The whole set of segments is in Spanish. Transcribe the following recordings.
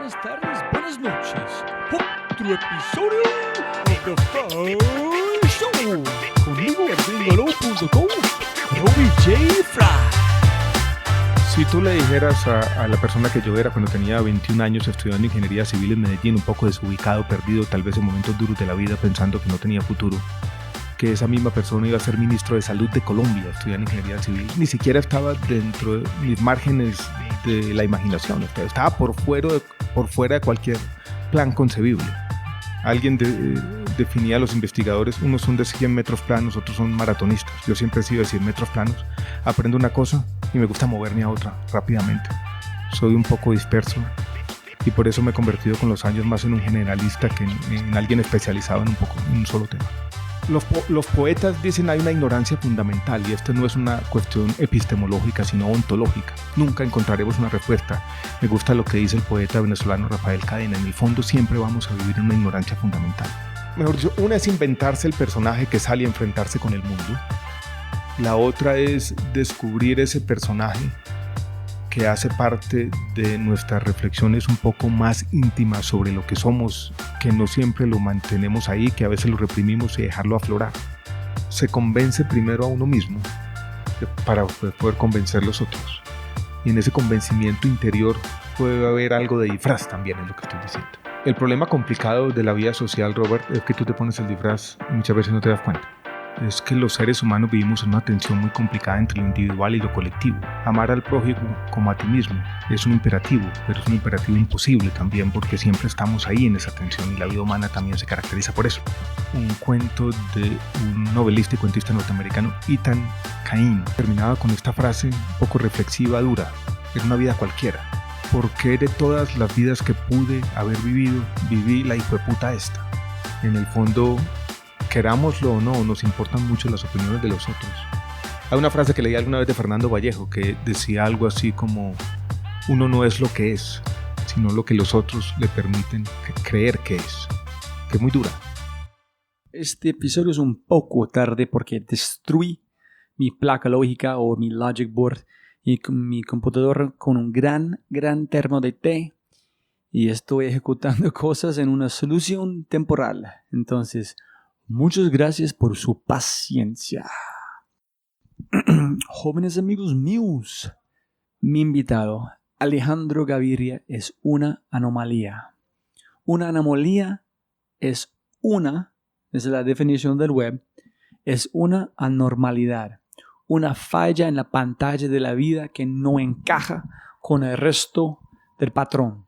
buenas tardes, buenas noches. Otro episodio de The Fry Show. Conmigo, gringolo.com, Robbie J. Fry. Si tú le dijeras a la persona que yo era cuando tenía 21 años estudiando ingeniería civil en Medellín, un poco desubicado, perdido, tal vez en momentos duros de la vida, pensando que no tenía futuro, que esa misma persona iba a ser ministro de Salud de Colombia, estudiando ingeniería civil, ni siquiera estaba dentro de mis márgenes de la imaginación, estaba por fuera de cualquier plan concebible. Alguien definía a los investigadores, unos son de 100 metros planos, otros son maratonistas. Yo siempre he sido de 100 metros planos, aprendo una cosa y me gusta moverme a otra rápidamente. Soy un poco disperso y por eso me he convertido con los años más en un generalista que en alguien especializado en un solo tema. Los poetas dicen hay una ignorancia fundamental y esto no es una cuestión epistemológica sino ontológica. Nunca encontraremos una respuesta. Me gusta lo que dice el poeta venezolano Rafael Cadena. En el fondo siempre vamos a vivir en una ignorancia fundamental. Mejor dicho, una es inventarse el personaje que sale a enfrentarse con el mundo. La otra es descubrir ese personaje que hace parte de nuestras reflexiones un poco más íntimas sobre lo que somos, que no siempre lo mantenemos ahí, que a veces lo reprimimos y dejarlo aflorar. Se convence primero a uno mismo para poder convencer a los otros. Y en ese convencimiento interior puede haber algo de disfraz también, es lo que estoy diciendo. El problema complicado de la vida social, Robert, es que tú te pones el disfraz y muchas veces no te das cuenta. Es que los seres humanos vivimos en una tensión muy complicada entre lo individual y lo colectivo. Amar al prójimo como a ti mismo es un imperativo, pero es un imperativo imposible también porque siempre estamos ahí en esa tensión y la vida humana también se caracteriza por eso. Un cuento de un novelista y cuentista norteamericano, Ethan Cain, terminaba con esta frase un poco reflexiva, dura: es una vida cualquiera. ¿Por qué de todas las vidas que pude haber vivido, viví la hijueputa esta? En el fondo, querámoslo o no, nos importan mucho las opiniones de los otros. Hay una frase que leí alguna vez de Fernando Vallejo que decía algo así como: uno no es lo que es, sino lo que los otros le permiten creer que es. Que es muy dura. Este episodio es un poco tarde porque destruí mi placa lógica o mi logic board y mi computador con un gran termo de té y estoy ejecutando cosas en una solución temporal. Entonces, muchas gracias por su paciencia. Jóvenes amigos míos, mi invitado, Alejandro Gaviria, es una anomalía. Una anomalía es la definición del web, es una anormalidad, una falla en la pantalla de la vida que no encaja con el resto del patrón.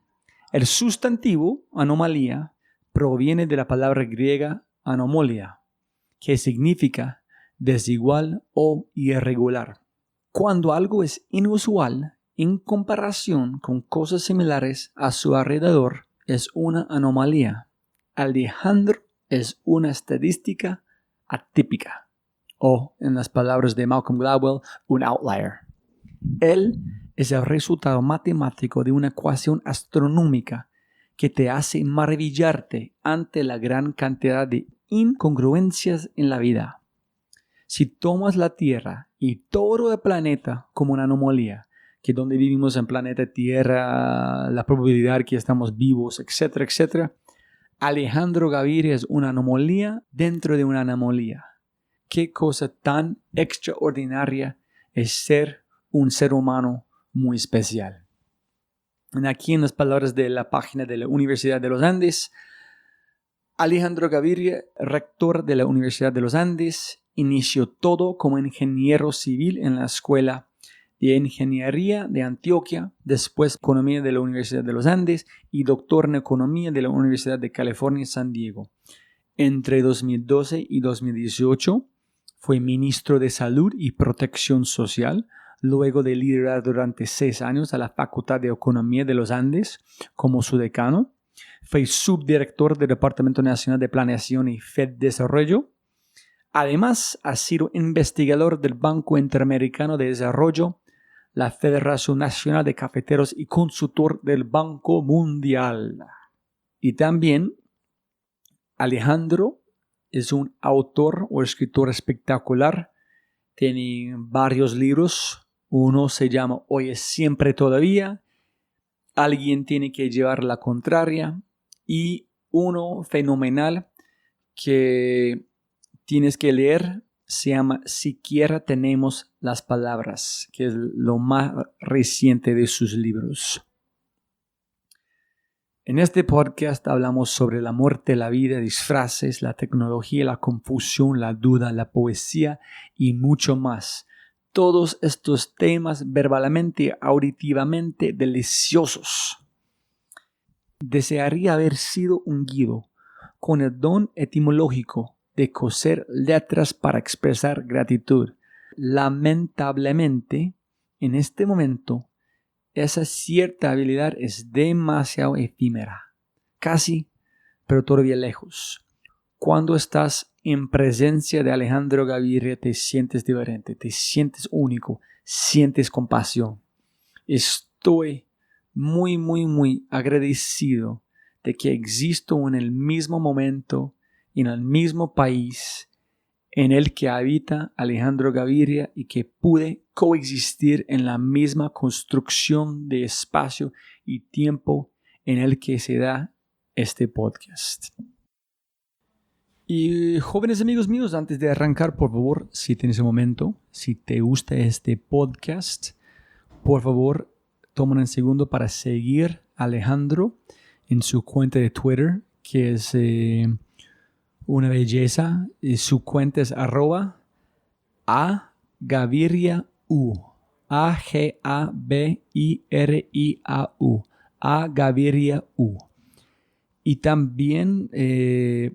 El sustantivo anomalía proviene de la palabra griega anomalia, que significa desigual o irregular. Cuando algo es inusual en comparación con cosas similares a su alrededor, es una anomalía. Alejandro es una estadística atípica, o, en las palabras de Malcolm Gladwell, un outlier. Él es el resultado matemático de una ecuación astronómica que te hace maravillarte ante la gran cantidad de incongruencias en la vida. Si tomas la Tierra y todo el planeta como una anomalía, que donde vivimos en planeta Tierra, la probabilidad que estamos vivos, etcétera, etcétera, Alejandro Gaviria es una anomalía dentro de una anomalía. Qué cosa tan extraordinaria es ser un ser humano muy especial. Aquí en las palabras de la página de la Universidad de los Andes, Alejandro Gaviria, rector de la Universidad de los Andes, inició todo como ingeniero civil en la Escuela de Ingeniería de Antioquia, después Economía de la Universidad de los Andes y doctor en Economía de la Universidad de California, San Diego. Entre 2012 y 2018 fue ministro de Salud y Protección Social, luego de liderar durante 6 años a la Facultad de Economía de los Andes como su decano. Fue subdirector del Departamento Nacional de Planeación y FEDesarrollo. Además, ha sido investigador del Banco Interamericano de Desarrollo, la Federación Nacional de Cafeteros y consultor del Banco Mundial. Y también, Alejandro es un autor o escritor espectacular. Tiene varios libros. Uno se llama Hoy es siempre todavía alguien tiene que llevar la contraria, y uno fenomenal que tienes que leer se llama Siquiera tenemos las palabras, que es lo más reciente de sus libros. En este podcast hablamos sobre la muerte, la vida, disfraces, la tecnología, la confusión, la duda, la poesía y mucho más. Todos estos temas verbalmente y auditivamente deliciosos. Desearía haber sido un Guido con el don etimológico de coser letras para expresar gratitud. Lamentablemente, en este momento, esa cierta habilidad es demasiado efímera, casi, pero todavía lejos. Cuando estás en presencia de Alejandro Gaviria, te sientes diferente, te sientes único, sientes compasión. Estoy muy agradecido de que existo en el mismo momento, en el mismo país en el que habita Alejandro Gaviria y que pude coexistir en la misma construcción de espacio y tiempo en el que se da este podcast. Y jóvenes amigos míos, antes de arrancar, por favor, si tienes un momento, si te gusta este podcast, por favor, toma un segundo para seguir a Alejandro en su cuenta de Twitter, que es una belleza. Y su cuenta es @agaviriau. AGABIRIAU. Agaviriau. Y también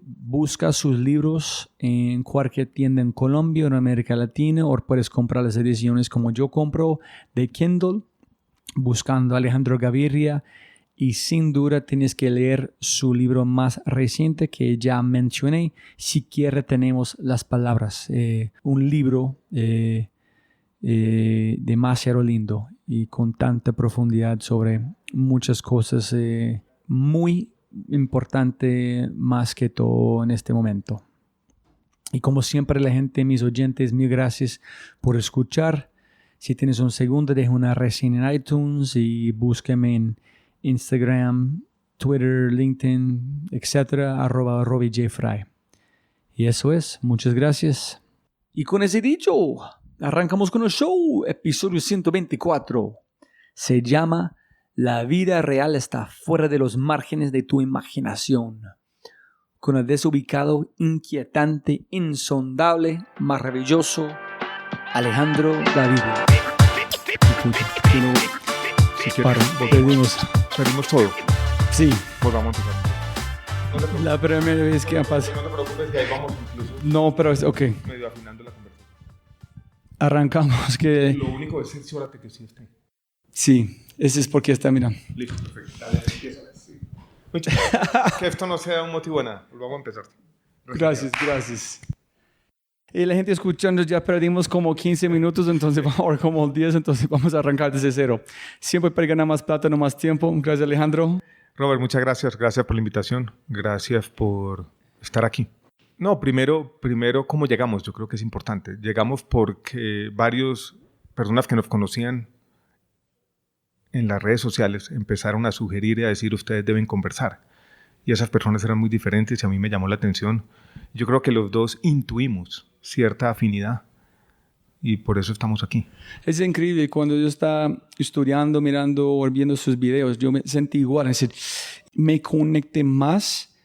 busca sus libros en cualquier tienda en Colombia o en América Latina, o puedes comprar las ediciones como yo compro de Kindle, buscando Alejandro Gaviria. Y sin duda tienes que leer su libro más reciente que ya mencioné, Siquiera tenemos las palabras. Un libro demasiado lindo y con tanta profundidad sobre muchas cosas muy importantes más que todo en este momento. Y como siempre, la gente, mis oyentes, mil gracias por escuchar. Si tienes un segundo, deja una reseña en iTunes y búsqueme en Instagram, Twitter, LinkedIn, etc. @RobbieJFry. Y eso es. Muchas gracias. Y con ese dicho, arrancamos con el show. Episodio 124. Se llama La vida real está fuera de los márgenes de tu imaginación. Con el desubicado, inquietante, insondable, maravilloso Alejandro Gaviria. Si quieres, perdimos todo. Sí. Volvamos a empezar. La primera vez que ha pasado. No te preocupes, que ahí vamos incluso. No, pero es ok. Medio afinando la conversación. Arrancamos que... Lo único es cerciórate que sí esté. Sí, ese es porque está mirando. Listo, perfecto. Dale, empieza. Sí. Que esto no sea un motivo de nada. Volvamos a empezar. Gracias. Y la gente escuchando, ya perdimos como 15 minutos, entonces vamos a ver como 10, entonces vamos a arrancar desde cero. Siempre para ganar más plata, no más tiempo. Gracias, Alejandro. Robert, muchas gracias. Gracias por la invitación. Gracias por estar aquí. No, primero, ¿cómo llegamos? Yo creo que es importante. Llegamos porque varias personas que nos conocían en las redes sociales empezaron a sugerir y a decir, ustedes deben conversar. Y esas personas eran muy diferentes y a mí me llamó la atención. Yo creo que los dos intuimos cierta afinidad y por eso estamos aquí. Es increíble, cuando yo estaba estudiando, mirando o viendo sus videos, yo me sentí igual, es decir, me conecté más,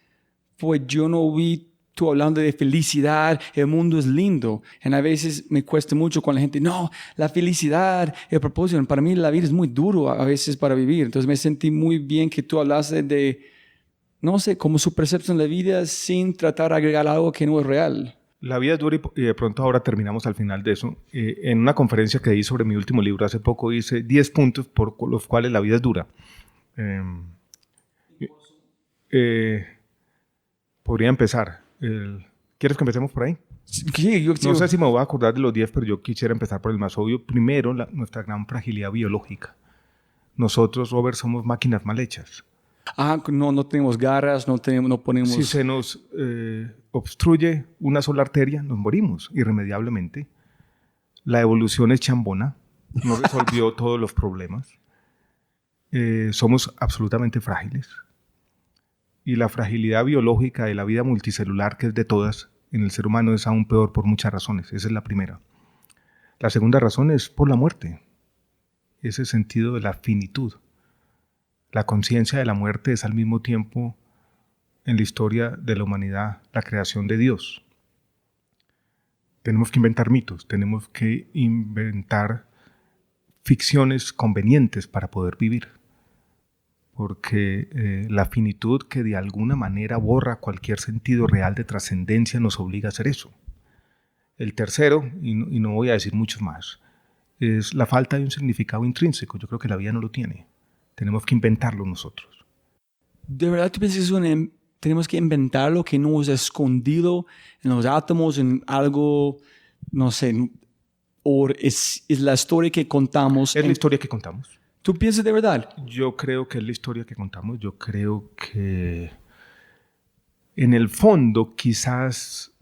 pues yo no vi tú hablando de felicidad, el mundo es lindo, y a veces me cuesta mucho cuando la gente, no, la felicidad, el propósito, para mí la vida es muy duro a veces para vivir, entonces me sentí muy bien que tú hablaste de, no sé, como su percepción de la vida sin tratar de agregar algo que no es real. La vida es dura y de pronto ahora terminamos al final de eso. En una conferencia que di sobre mi último libro hace poco hice 10 puntos por los cuales la vida es dura. Podría empezar. ¿Quieres que empecemos por ahí? Sí, no sé si me voy a acordar de los 10, pero yo quisiera empezar por el más obvio. Primero, nuestra gran fragilidad biológica. Nosotros, Robert, somos máquinas mal hechas. No tenemos garras, no ponemos... Si se nos obstruye una sola arteria, nos morimos irremediablemente. La evolución es chambona, no resolvió todos los problemas. somos absolutamente frágiles. Y la fragilidad biológica de la vida multicelular, que es de todas, en el ser humano es aún peor por muchas razones. Esa es la primera. La segunda razón es por la muerte. Ese sentido de la finitud. La conciencia de la muerte es al mismo tiempo, en la historia de la humanidad, la creación de Dios. Tenemos que inventar mitos, tenemos que inventar ficciones convenientes para poder vivir. Porque la finitud que de alguna manera borra cualquier sentido real de trascendencia nos obliga a hacer eso. El tercero, y no voy a decir muchos más, es la falta de un significado intrínseco. Yo creo que la vida no lo tiene. Tenemos que inventarlo nosotros. ¿De verdad tú piensas que tenemos que inventar lo que no es escondido en los átomos, en algo, no sé, o es la historia que contamos? Es la historia que contamos. ¿Tú piensas de verdad? Yo creo que es la historia que contamos. Yo creo que en el fondo quizás,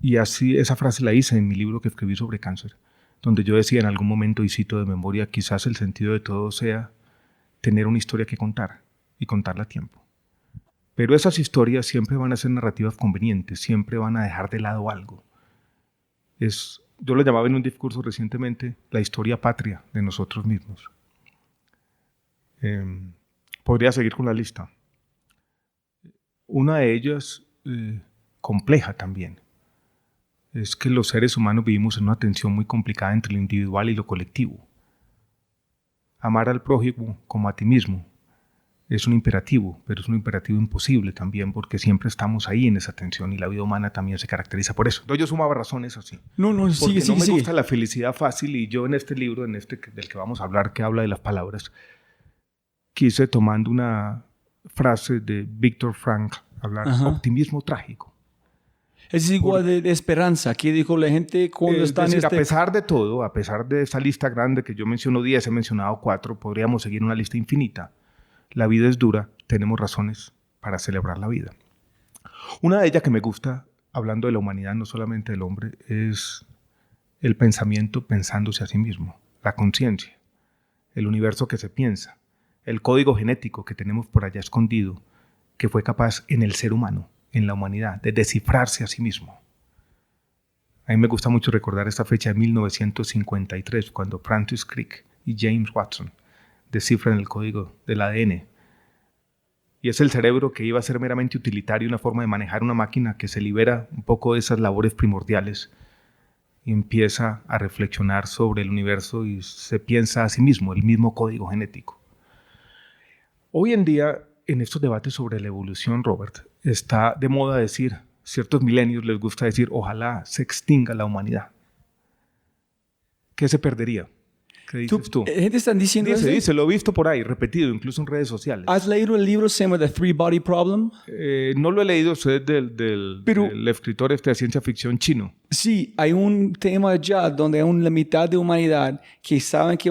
y así esa frase la hice en mi libro que escribí sobre cáncer, donde yo decía en algún momento, y cito de memoria, quizás el sentido de todo sea tener una historia que contar y contarla a tiempo. Pero esas historias siempre van a ser narrativas convenientes, siempre van a dejar de lado algo. Yo lo llamaba en un discurso recientemente la historia patria de nosotros mismos. Podría seguir con la lista. Una de ellas, compleja también, es que los seres humanos vivimos en una tensión muy complicada entre lo individual y lo colectivo. Amar al prójimo como a ti mismo es un imperativo, pero es un imperativo imposible también, porque siempre estamos ahí en esa tensión y la vida humana también se caracteriza por eso. Entonces yo sumaba razones así. No, sigue. No me gusta la felicidad fácil, y yo en este libro, del que vamos a hablar, que habla de las palabras, quise, tomando una frase de Viktor Frankl, hablar optimismo trágico. Es igual de esperanza, que dijo la gente cuando está en a pesar de todo, a pesar de esa lista grande que yo menciono 10, he mencionado 4, podríamos seguir una lista infinita. La vida es dura, tenemos razones para celebrar la vida. Una de ellas que me gusta, hablando de la humanidad, no solamente del hombre, es el pensamiento pensándose a sí mismo, la conciencia, el universo que se piensa, el código genético que tenemos por allá escondido, que fue capaz en el ser humano, en la humanidad, de descifrarse a sí mismo. A mí me gusta mucho recordar esta fecha de 1953, cuando Francis Crick y James Watson descifran el código del ADN. Y es el cerebro que iba a ser meramente utilitario, una forma de manejar una máquina que se libera un poco de esas labores primordiales y empieza a reflexionar sobre el universo y se piensa a sí mismo, el mismo código genético. Hoy en día, en estos debates sobre la evolución, Robert, está de moda decir, ciertos milenios les gusta decir, ojalá se extinga la humanidad. ¿Qué se perdería? ¿Qué dices tú? Gente está diciendo Dice, lo he visto por ahí, repetido, incluso en redes sociales. ¿Has leído el libro se llama The Three Body Problem? No lo he leído, es del escritor de ciencia ficción chino. Sí, hay un tema ya donde hay la mitad de humanidad que saben que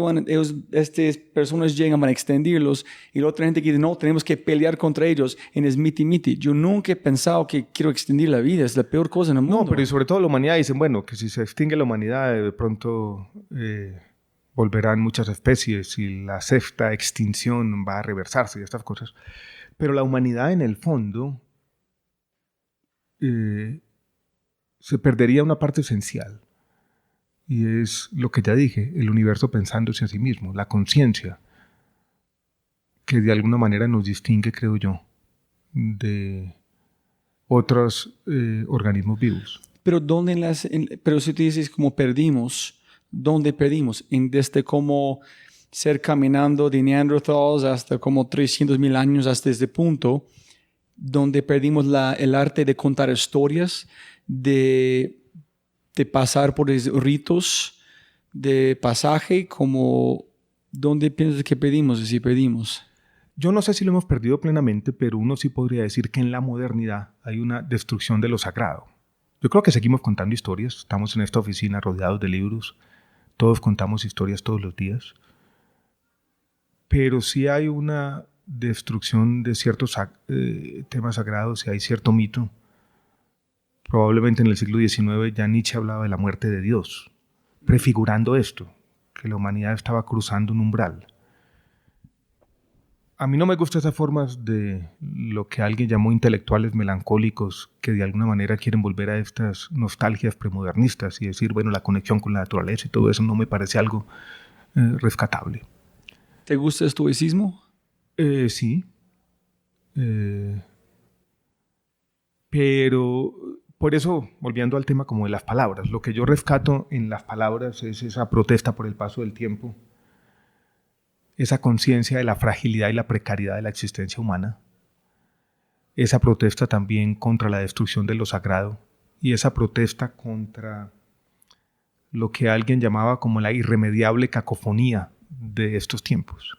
estas personas llegan a extenderlos, y la otra gente que dice, no, tenemos que pelear contra ellos, en es miti. Yo nunca he pensado que quiero extender la vida, es la peor cosa en el mundo. No, pero y sobre todo la humanidad, dicen, bueno, que si se extingue la humanidad, de pronto volverán muchas especies y la sexta extinción va a reversarse y estas cosas. Pero la humanidad, en el fondo, se perdería una parte esencial. Y es lo que ya dije, el universo pensándose a sí mismo, la conciencia, que de alguna manera nos distingue, creo yo, de otros organismos vivos. Pero pero si tú dices como perdimos, ¿dónde perdimos? Desde como ser caminando de Neanderthals hasta como 300,000 años hasta este punto, donde perdimos el arte de contar historias, de pasar por ritos de pasaje, como ¿dónde piensas que perdimos? Si perdimos. Yo no sé si lo hemos perdido plenamente, pero uno sí podría decir que en la modernidad hay una destrucción de lo sagrado. Yo creo que seguimos contando historias, estamos en esta oficina rodeados de libros, todos contamos historias todos los días, pero sí hay una destrucción de ciertos temas sagrados y hay cierto mito. Probablemente en el siglo XIX ya Nietzsche hablaba de la muerte de Dios, prefigurando esto, que la humanidad estaba cruzando un umbral. A mí no me gustan esas formas de lo que alguien llamó intelectuales melancólicos que de alguna manera quieren volver a estas nostalgias premodernistas y decir, bueno, la conexión con la naturaleza y todo eso no me parece algo rescatable. ¿Te gusta el estoicismo? Sí. Pero por eso, volviendo al tema como de las palabras, lo que yo rescato en las palabras es esa protesta por el paso del tiempo, esa conciencia de la fragilidad y la precariedad de la existencia humana, esa protesta también contra la destrucción de lo sagrado y esa protesta contra lo que alguien llamaba como la irremediable cacofonía de estos tiempos.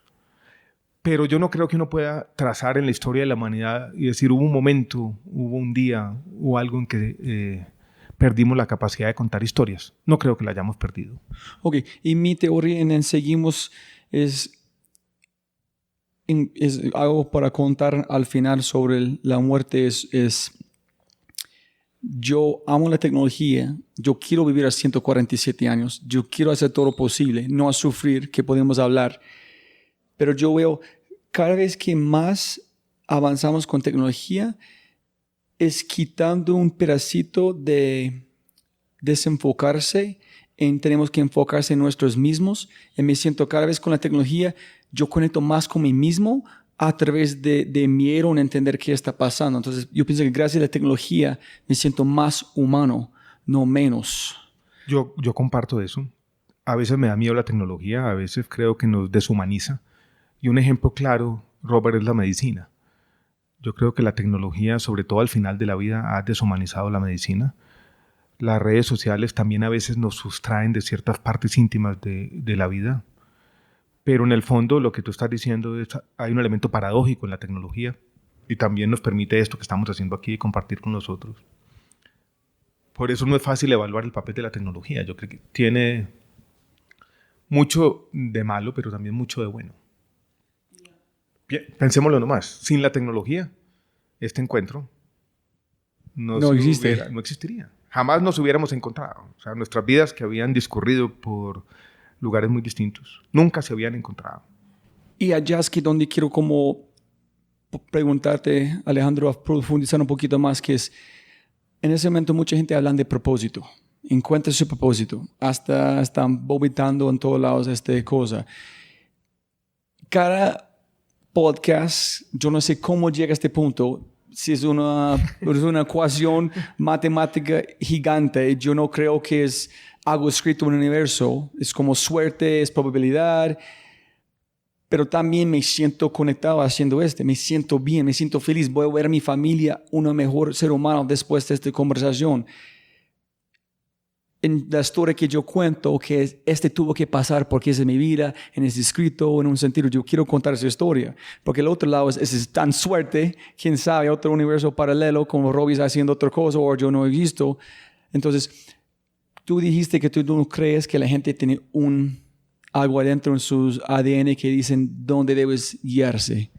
Pero yo no creo que uno pueda trazar en la historia de la humanidad y decir hubo un momento, hubo un día o algo en que perdimos la capacidad de contar historias. No creo que la hayamos perdido. Ok, y mi teoría en seguimos es algo para contar al final sobre la muerte es yo amo la tecnología, yo quiero vivir a 147 años, yo quiero hacer todo lo posible, no a sufrir, que podemos hablar, pero yo veo cada vez que más avanzamos con tecnología es quitando un pedacito de desenfocarse tenemos que enfocarse en nosotros mismos. Y me siento cada vez con la tecnología, yo conecto más con mí mismo a través de miedo en entender qué está pasando. Entonces, yo pienso que gracias a la tecnología me siento más humano, no menos. Yo comparto eso. A veces me da miedo la tecnología, a veces creo que nos deshumaniza. Y un ejemplo claro, Robert, es la medicina. Yo creo que la tecnología, sobre todo al final de la vida, ha deshumanizado la medicina. Las redes sociales también a veces nos sustraen de ciertas partes íntimas de la vida. Pero en el fondo lo que tú estás diciendo es hay un elemento paradójico en la tecnología y también nos permite esto que estamos haciendo aquí y compartir con nosotros. Por eso no es fácil evaluar el papel de la tecnología. Yo creo que tiene mucho de malo, pero también mucho de bueno. Bien, pensémoslo nomás. Sin la tecnología, este encuentro no existiría. Jamás nos hubiéramos encontrado. O sea, nuestras vidas que habían discurrido por lugares muy distintos, nunca se habían encontrado. Y allá es que donde quiero como preguntarte, Alejandro, a profundizar un poquito más, que es, en ese momento mucha gente habla de propósito. Encuentra su propósito. Hasta están vomitando en todos lados esta cosa. Cada podcast, yo no sé cómo llega a este punto, si es una ecuación matemática gigante. Yo no creo que es algo escrito en el universo. Es como suerte, es probabilidad. Pero también me siento conectado haciendo me siento bien, me siento feliz. Voy a ver a mi familia un mejor ser humano después de esta conversación. En la historia que yo cuento, que tuvo que pasar porque es de mi vida, en ese escrito, en un sentido, yo quiero contar esa historia. Porque el otro lado es tan suerte, quién sabe, otro universo paralelo, como Robbie está haciendo otra cosa, o yo no he visto. Entonces, tú dijiste que tú no crees que la gente tiene algo adentro en sus ADN que dicen dónde debes guiarse.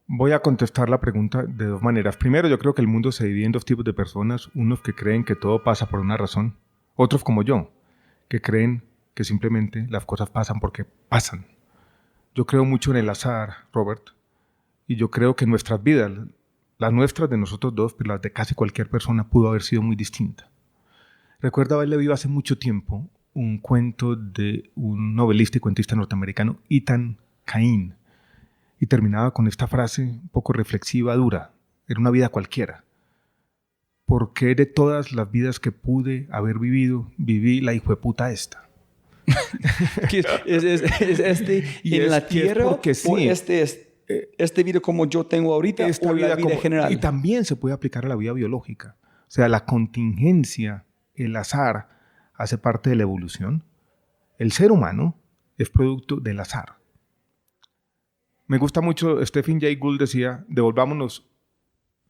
Voy a contestar la pregunta de dos maneras. Primero, yo creo que el mundo se divide en dos tipos de personas. Unos que creen que todo pasa por una razón. Otros como yo, que creen que simplemente las cosas pasan porque pasan. Yo creo mucho en el azar, Robert. Y yo creo que nuestras vidas, las nuestras de nosotros dos, pero las de casi cualquier persona, pudo haber sido muy distinta. Recuerdo haber leído hace mucho tiempo un cuento de un novelista y cuentista norteamericano, Ethan Cain, y terminaba con esta frase un poco reflexiva, dura. Era una vida cualquiera. ¿Por qué de todas las vidas que pude haber vivido, viví la hijueputa esta? ¿En la tierra? Porque sí. ¿O este vida como yo tengo ahorita o la vida general? Y también se puede aplicar a la vida biológica. O sea, la contingencia, el azar, hace parte de la evolución. El ser humano es producto del azar. Me gusta mucho, Stephen Jay Gould decía, devolvámonos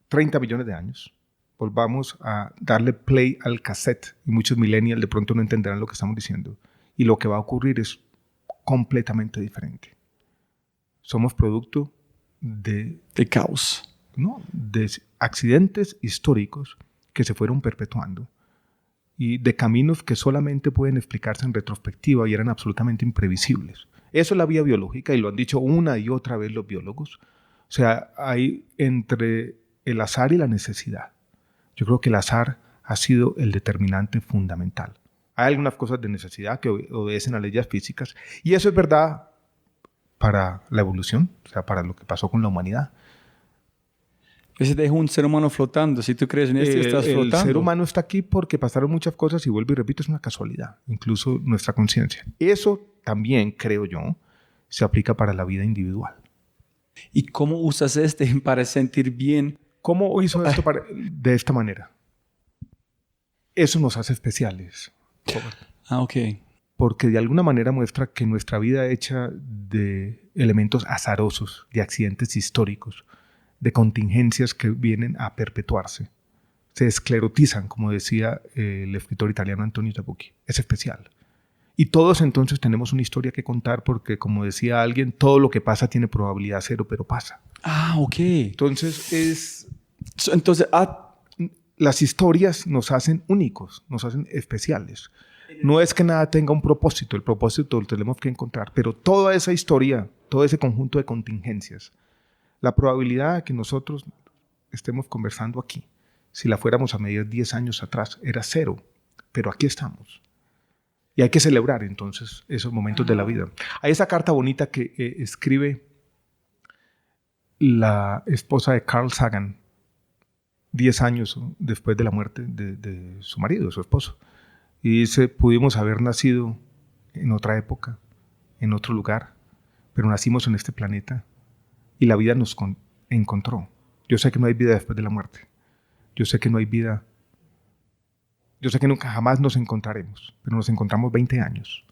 30 millones de años. Volvamos a darle play al cassette y muchos millennials de pronto no entenderán lo que estamos diciendo. Y lo que va a ocurrir es completamente diferente. Somos producto de caos. No, de accidentes históricos que se fueron perpetuando y de caminos que solamente pueden explicarse en retrospectiva y eran absolutamente imprevisibles. Eso es la vía biológica y lo han dicho una y otra vez los biólogos. O sea, hay entre el azar y la necesidad. Yo creo que el azar ha sido el determinante fundamental. Hay algunas cosas de necesidad que obedecen a leyes físicas y eso es verdad para la evolución, o sea, para lo que pasó con la humanidad. Ese deja un ser humano flotando. Si tú crees en esto, estás flotando. El ser humano está aquí porque pasaron muchas cosas y vuelvo y repito, es una casualidad, incluso nuestra conciencia. Eso también, creo yo, se aplica para la vida individual. ¿Y cómo usas para sentir bien? ¿Cómo hizo esto de esta manera? Eso nos hace especiales. Ok. Porque de alguna manera muestra que nuestra vida hecha de elementos azarosos, de accidentes históricos, de contingencias que vienen a perpetuarse, se esclerotizan, como decía el escritor italiano Antonio Tabucchi. Es especial. Y todos entonces tenemos una historia que contar porque, como decía alguien, todo lo que pasa tiene probabilidad cero, pero pasa. Ok. Entonces las historias nos hacen únicos, nos hacen especiales. No es que nada tenga un propósito, el propósito lo tenemos que encontrar, pero toda esa historia, todo ese conjunto de contingencias, la probabilidad de que nosotros estemos conversando aquí, si la fuéramos a medir 10 años atrás, era cero, pero aquí estamos. Y hay que celebrar entonces esos momentos de la vida. Hay esa carta bonita que escribe la esposa de Carl Sagan, 10 años después de la muerte de su marido, de su esposo. Y dice, pudimos haber nacido en otra época, en otro lugar, pero nacimos en este planeta y la vida nos encontró. Yo sé que no hay vida después de la muerte. Yo sé que no hay vida. Yo sé que nunca jamás nos encontraremos, pero nos encontramos 20 años.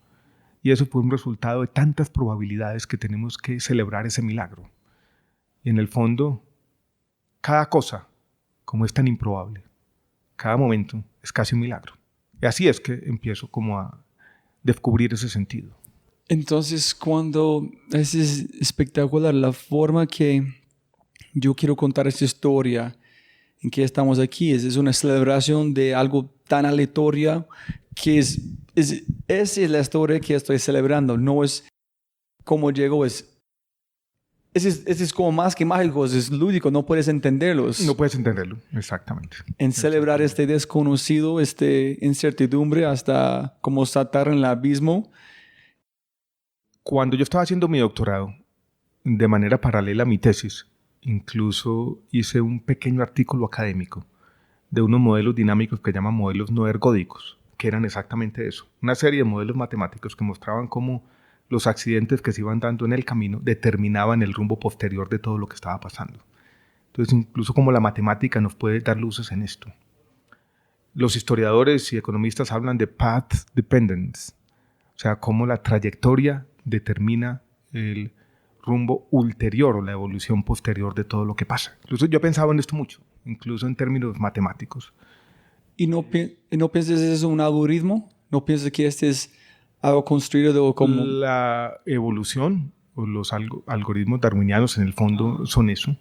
Y eso fue un resultado de tantas probabilidades que tenemos que celebrar ese milagro. Y en el fondo, cada cosa, como es tan improbable, cada momento es casi un milagro. Y así es que empiezo como a descubrir ese sentido. Entonces, es espectacular la forma que yo quiero contar esta historia en que estamos aquí. Es una celebración de algo tan aleatorio que esa es la historia que estoy celebrando. No es cómo llegó, es como más que mágico, es lúdico, no puedes entenderlos. No puedes entenderlo, exactamente. En celebrar este desconocido, incertidumbre hasta como saltar en el abismo. Cuando yo estaba haciendo mi doctorado, de manera paralela a mi tesis, incluso hice un pequeño artículo académico de unos modelos dinámicos que llaman modelos no ergódicos, que eran exactamente eso. Una serie de modelos matemáticos que mostraban cómo los accidentes que se iban dando en el camino determinaban el rumbo posterior de todo lo que estaba pasando. Entonces, incluso como la matemática nos puede dar luces en esto. Los historiadores y economistas hablan de path dependence, o sea, cómo la trayectoria determina el rumbo ulterior o la evolución posterior de todo lo que pasa. Incluso yo he pensado en esto mucho, incluso en términos matemáticos. ¿Y no piensas que es un algoritmo? ¿No piensas que es algo construido como...? La evolución o los algoritmos darwinianos en el fondo son eso.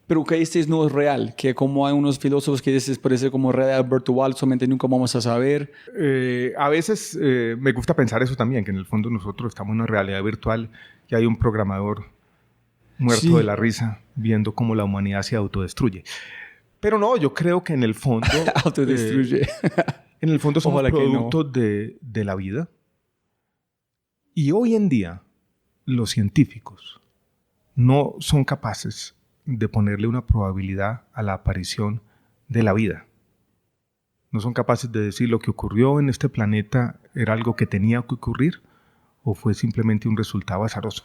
Pero que no es real, que como hay unos filósofos que dicen puede ser como realidad virtual, solamente nunca vamos a saber. A veces me gusta pensar eso también, que en el fondo nosotros estamos en una realidad virtual y hay un programador muerto de la risa viendo cómo la humanidad se autodestruye. Pero no, yo creo que en el fondo... autodestruye. En el fondo somos productos de la vida. Y hoy en día los científicos no son capaces de ponerle una probabilidad a la aparición de la vida. No son capaces de decir lo que ocurrió en este planeta era algo que tenía que ocurrir o fue simplemente un resultado azaroso.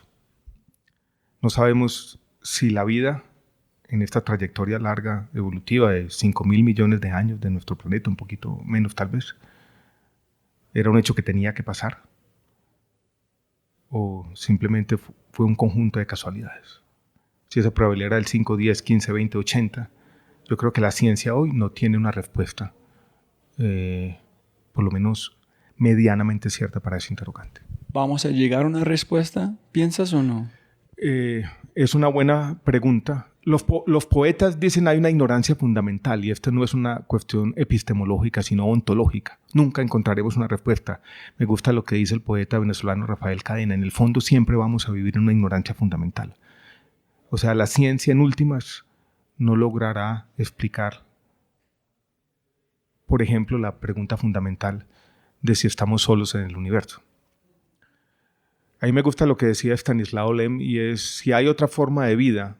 No sabemos si la vida en esta trayectoria larga evolutiva de 5.000 millones de años de nuestro planeta, un poquito menos tal vez, era un hecho que tenía que pasar o simplemente fue un conjunto de casualidades. Si esa probabilidad era del 5, 10, 15, 20, 80, yo creo que la ciencia hoy no tiene una respuesta, por lo menos medianamente cierta para ese interrogante. ¿Vamos a llegar a una respuesta? ¿Piensas o no? Es una buena pregunta. Los poetas dicen hay una ignorancia fundamental y esto no es una cuestión epistemológica, sino ontológica. Nunca encontraremos una respuesta. Me gusta lo que dice el poeta venezolano Rafael Cadena. En el fondo siempre vamos a vivir en una ignorancia fundamental. O sea, la ciencia en últimas no logrará explicar, por ejemplo, la pregunta fundamental de si estamos solos en el universo. A mí me gusta lo que decía Stanislao Lem y es, si hay otra forma de vida,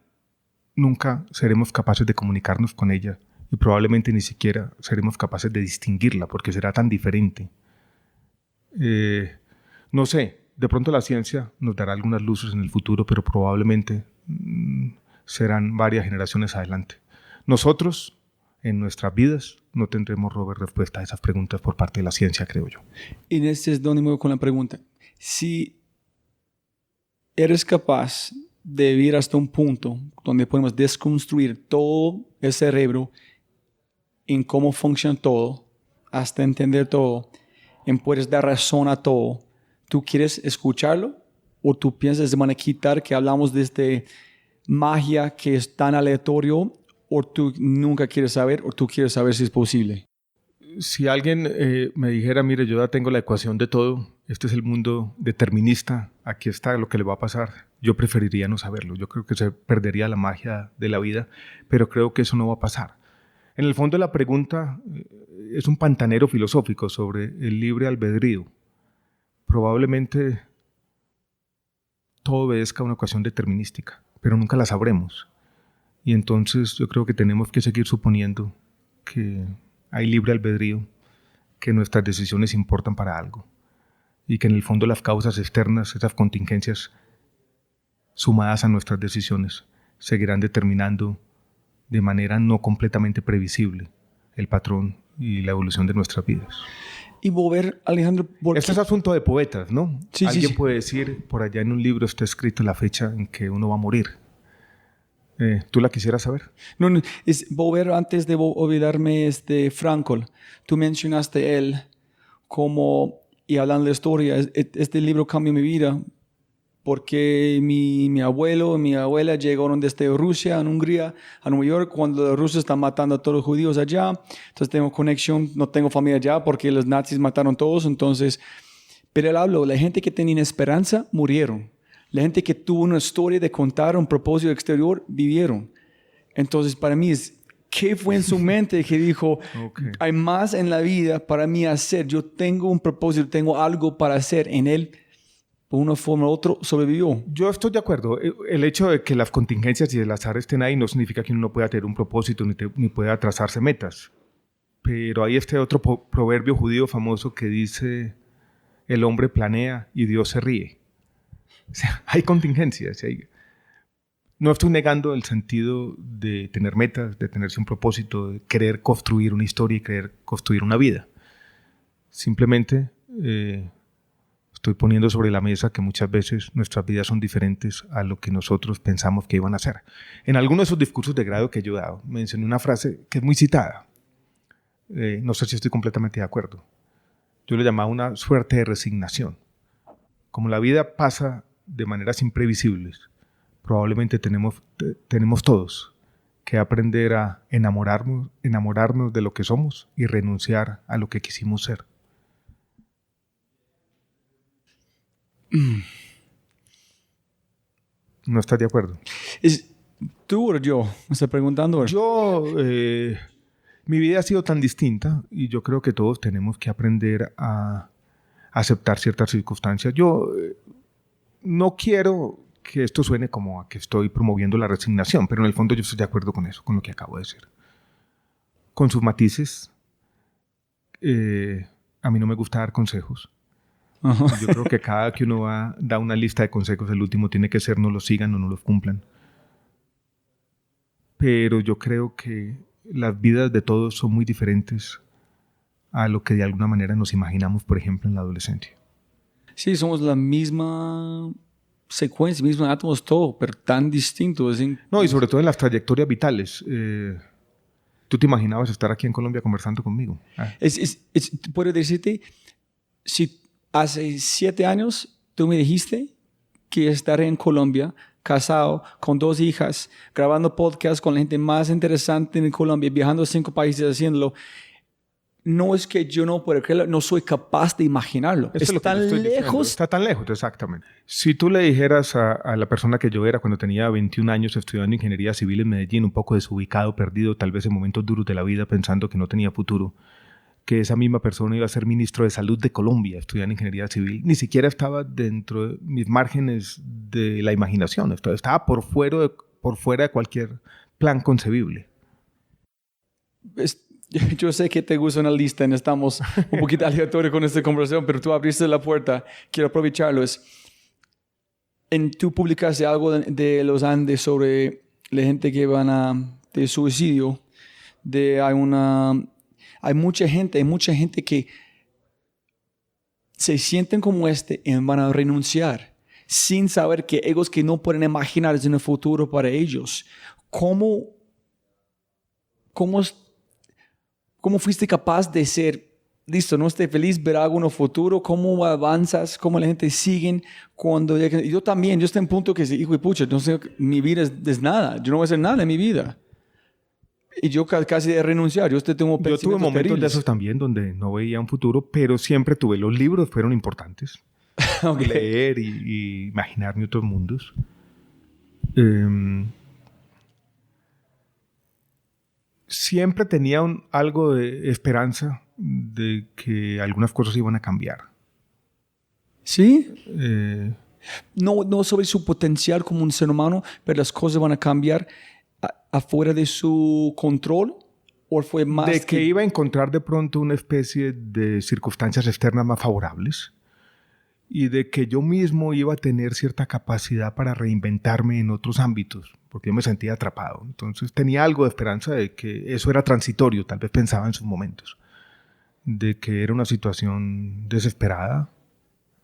nunca seremos capaces de comunicarnos con ella y probablemente ni siquiera seremos capaces de distinguirla porque será tan diferente. No sé, de pronto la ciencia nos dará algunas luces en el futuro, pero probablemente serán varias generaciones adelante. Nosotros, en nuestras vidas, no tendremos, Robert, respuesta a esas preguntas por parte de la ciencia, creo yo. Y en este es donde me voy con la pregunta. Si eres capaz de vivir hasta un punto donde podemos desconstruir todo el cerebro en cómo funciona todo, hasta entender todo, y puedes dar razón a todo, ¿tú quieres escucharlo? ¿O tú piensas de manera quitar que hablamos de esta magia que es tan aleatorio? ¿O tú nunca quieres saber? ¿O tú quieres saber si es posible? Si alguien me dijera, mire, yo ya tengo la ecuación de todo, este es el mundo determinista, aquí está lo que le va a pasar, yo preferiría no saberlo. Yo creo que se perdería la magia de la vida, pero creo que eso no va a pasar. En el fondo la pregunta es un pantanero filosófico sobre el libre albedrío. Probablemente todo obedezca a una ecuación determinística, pero nunca la sabremos. Y entonces yo creo que tenemos que seguir suponiendo que hay libre albedrío, que nuestras decisiones importan para algo y que en el fondo las causas externas, esas contingencias sumadas a nuestras decisiones, seguirán determinando de manera no completamente previsible el patrón y la evolución de nuestras vidas. Y volver, Alejandro... Este es asunto de poetas, ¿no? Sí, Alguien sí. puede decir, por allá en un libro está escrito la fecha en que uno va a morir. ¿Tú la quisieras saber? No, es volver antes de olvidarme Frankl. Tú mencionaste él como, y hablando de la historia, este libro cambió mi vida porque mi abuelo y mi abuela llegaron desde Rusia, en Hungría, a Nueva York, cuando los rusos están matando a todos los judíos allá. Entonces tengo conexión, no tengo familia allá porque los nazis mataron todos. Entonces, pero él habló, la gente que tenía esperanza murieron. La gente que tuvo una historia de contar un propósito exterior, vivieron. Entonces, para mí ¿qué fue en su mente que dijo, okay, hay más en la vida para mí hacer? Yo tengo un propósito, tengo algo para hacer. En él, por una forma u otra, sobrevivió. Yo estoy de acuerdo. El hecho de que las contingencias y el azar estén ahí no significa que uno no pueda tener un propósito ni pueda trazarse metas. Pero hay este otro proverbio judío famoso que dice, el hombre planea y Dios se ríe. O sea, hay contingencias. No estoy negando el sentido de tener metas, de tenerse un propósito, de querer construir una historia y querer construir una vida. Simplemente estoy poniendo sobre la mesa que muchas veces nuestras vidas son diferentes a lo que nosotros pensamos que iban a ser. En algunos de esos discursos de grado que yo he dado, mencioné una frase que es muy citada. No sé si estoy completamente de acuerdo. Yo le llamaba una suerte de resignación. Como la vida pasa de maneras imprevisibles, probablemente tenemos todos que aprender a enamorarnos de lo que somos y renunciar a lo que quisimos ser. ¿No estás de acuerdo? ¿Tú o yo? ¿Me estás preguntando? Mi vida ha sido tan distinta y yo creo que todos tenemos que aprender a aceptar ciertas circunstancias. Yo no quiero que esto suene como a que estoy promoviendo la resignación, pero en el fondo yo estoy de acuerdo con eso, con lo que acabo de decir. Con sus matices, a mí no me gusta dar consejos. Uh-huh. Yo creo que cada que uno da una lista de consejos, el último tiene que ser no los sigan o no los cumplan. Pero yo creo que las vidas de todos son muy diferentes a lo que de alguna manera nos imaginamos, por ejemplo, en la adolescencia. Sí, somos la misma secuencia, mismos átomos, todo, pero tan distintos. No, y sobre todo en las trayectorias vitales. ¿Tú te imaginabas estar aquí en Colombia conversando conmigo? Puedo decirte, si hace 7 años tú me dijiste que estaré en Colombia casado, con 2 hijas, grabando podcasts con la gente más interesante en Colombia, viajando a 5 países haciéndolo. No es que yo no pueda creerlo, no soy capaz de imaginarlo. Eso es lo que tan te estoy diciendo. lejos. Está tan lejos, exactamente. Si tú le dijeras a la persona que yo era cuando tenía 21 años estudiando ingeniería civil en Medellín, un poco desubicado, perdido, tal vez en momentos duros de la vida, pensando que no tenía futuro, que esa misma persona iba a ser ministro de Salud de Colombia, estudiando ingeniería civil, ni siquiera estaba dentro de mis márgenes de la imaginación. Estaba por fuera de cualquier plan concebible. Yo sé que te gusta una lista y estamos un poquito aleatorios con esta conversación, pero tú abriste la puerta. Quiero aprovecharlo. Tú publicaste algo de los Andes sobre la gente que van de suicidio. Hay mucha gente que se sienten como y van a renunciar sin saber que ellos que no pueden imaginar en el futuro para ellos. ¿Cómo fuiste capaz de ser, listo, no estoy feliz, ver algo en el futuro? ¿Cómo avanzas? ¿Cómo la gente sigue cuando... Yo también, yo estoy en un punto que hijo de pucha, no sé, mi vida es nada. Yo no voy a hacer nada en mi vida. Y yo casi de renunciar. Yo tuve momentos terribles. de esos también donde no veía un futuro, pero siempre tuve. Los libros fueron importantes. Okay. Leer y imaginarme otros mundos. Siempre tenía algo de esperanza de que algunas cosas iban a cambiar. ¿Sí? No sobre su potencial como un ser humano, pero las cosas van a cambiar afuera de su control, ¿o fue más de que iba a encontrar de pronto una especie de circunstancias externas más favorables y de que yo mismo iba a tener cierta capacidad para reinventarme en otros ámbitos, porque yo me sentía atrapado. Entonces tenía algo de esperanza de que eso era transitorio, tal vez pensaba en sus momentos, de que era una situación desesperada,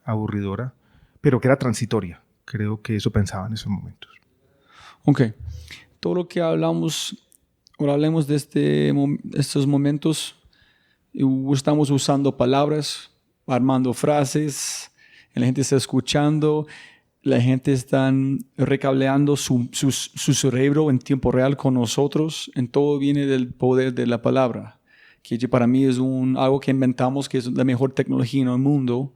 aburridora, pero que era transitoria. Creo que eso pensaba en esos momentos. Ok. Todo lo que hablamos de estos momentos, estamos usando palabras, armando frases, la gente está escuchando, la gente está recableando su cerebro en tiempo real con nosotros. En todo viene del poder de la palabra, que para mí es algo que inventamos, que es la mejor tecnología en el mundo.